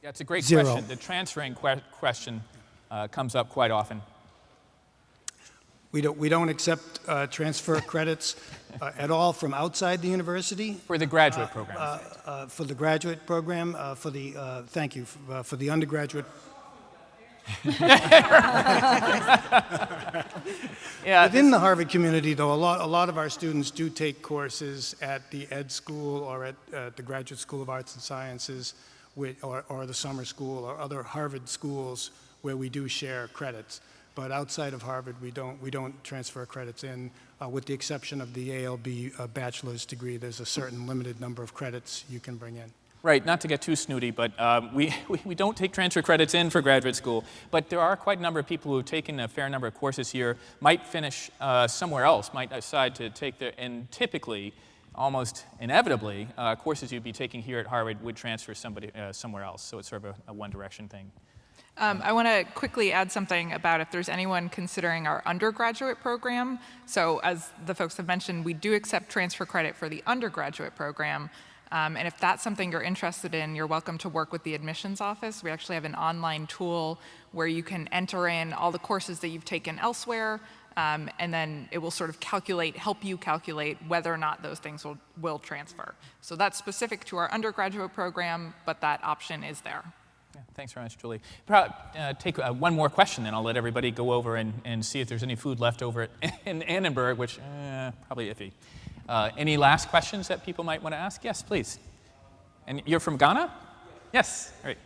Yeah, it's a great question. The transferring question comes up quite often. We don't accept transfer credits at all from outside the university. For the graduate program. For the graduate program, for the thank you for the undergraduate. Yeah, within the Harvard community, though, a lot of our students do take courses at the Ed School or at the Graduate School of Arts and Sciences, or the summer school or other Harvard schools where we do share credits. But outside of Harvard, we don't transfer credits in, with the exception of the ALB bachelor's degree. There's a certain limited number of credits you can bring in. Right, not to get too snooty, but we don't take transfer credits in for graduate school. But there are quite a number of people who have taken a fair number of courses here, might finish somewhere else, might decide to take and typically, almost inevitably, courses you'd be taking here at Harvard would transfer somebody somewhere else. So it's sort of a one-direction thing. I want to quickly add something about if there's anyone considering our undergraduate program. So as the folks have mentioned, we do accept transfer credit for the undergraduate program. And if that's something you're interested in, you're welcome to work with the admissions office. We actually have an online tool where you can enter in all the courses that you've taken elsewhere, and then it will sort of help you calculate whether or not those things will transfer. So that's specific to our undergraduate program, but that option is there. Yeah, thanks very much, Julie. Probably take one more question, then I'll let everybody go over and see if there's any food left over in Annenberg, which probably iffy. Any last questions that people might want to ask? Yes, please. And you're from Ghana? Yes. All right.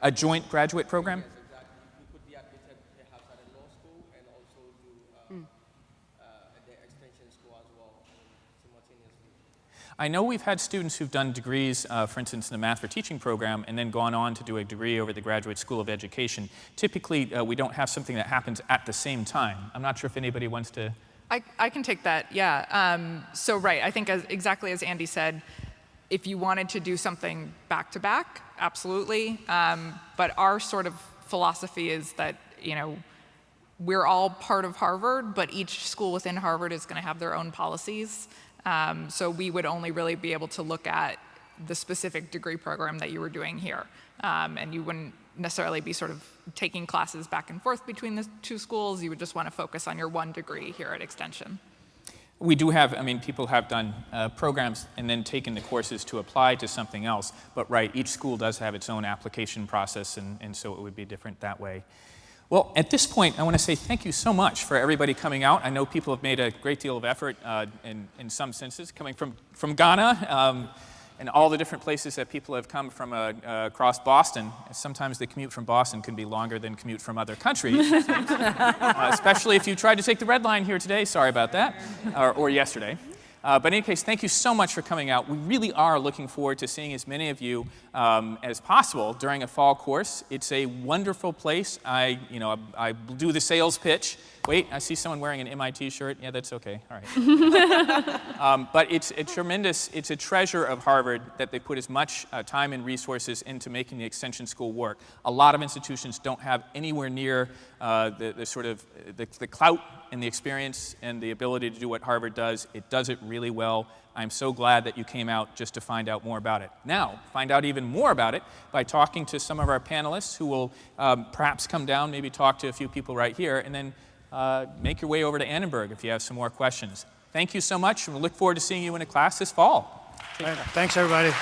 A joint graduate program? I know we've had students who've done degrees, for instance, in the Math for Teaching program, and then gone on to do a degree over the Graduate School of Education. Typically, we don't have something that happens at the same time. I'm not sure if anybody wants to. I can take that, yeah. So right, I think exactly as Andy said, if you wanted to do something back-to-back, absolutely. But our sort of philosophy is that, we're all part of Harvard, but each school within Harvard is going to have their own policies. So we would only really be able to look at the specific degree program that you were doing here. And you wouldn't necessarily be sort of taking classes back and forth between the two schools. You would just want to focus on your one degree here at Extension. We do have, people have done programs and then taken the courses to apply to something else. But right, each school does have its own application process, and so it would be different that way. Well, at this point, I want to say thank you so much for everybody coming out. I know people have made a great deal of effort in some senses, coming from Ghana and all the different places that people have come from across Boston. Sometimes the commute from Boston can be longer than commute from other countries, especially if you tried to take the Red Line here today. Sorry about that, or yesterday. But in any case, thank you so much for coming out. We really are looking forward to seeing as many of you as possible during a fall course. It's a wonderful place. I do the sales pitch. Wait, I see someone wearing an MIT shirt. Yeah, that's okay. All right. But it's a treasure of Harvard that they put as much time and resources into making the extension school work. A lot of institutions don't have anywhere near the clout and the experience and the ability to do what Harvard does. It does it really well. I'm so glad that you came out just to find out more about it. Now, find out even more about it by talking to some of our panelists who will perhaps come down, maybe talk to a few people right here, and then make your way over to Annenberg if you have some more questions. Thank you so much, and we look forward to seeing you in a class this fall. Thanks, everybody.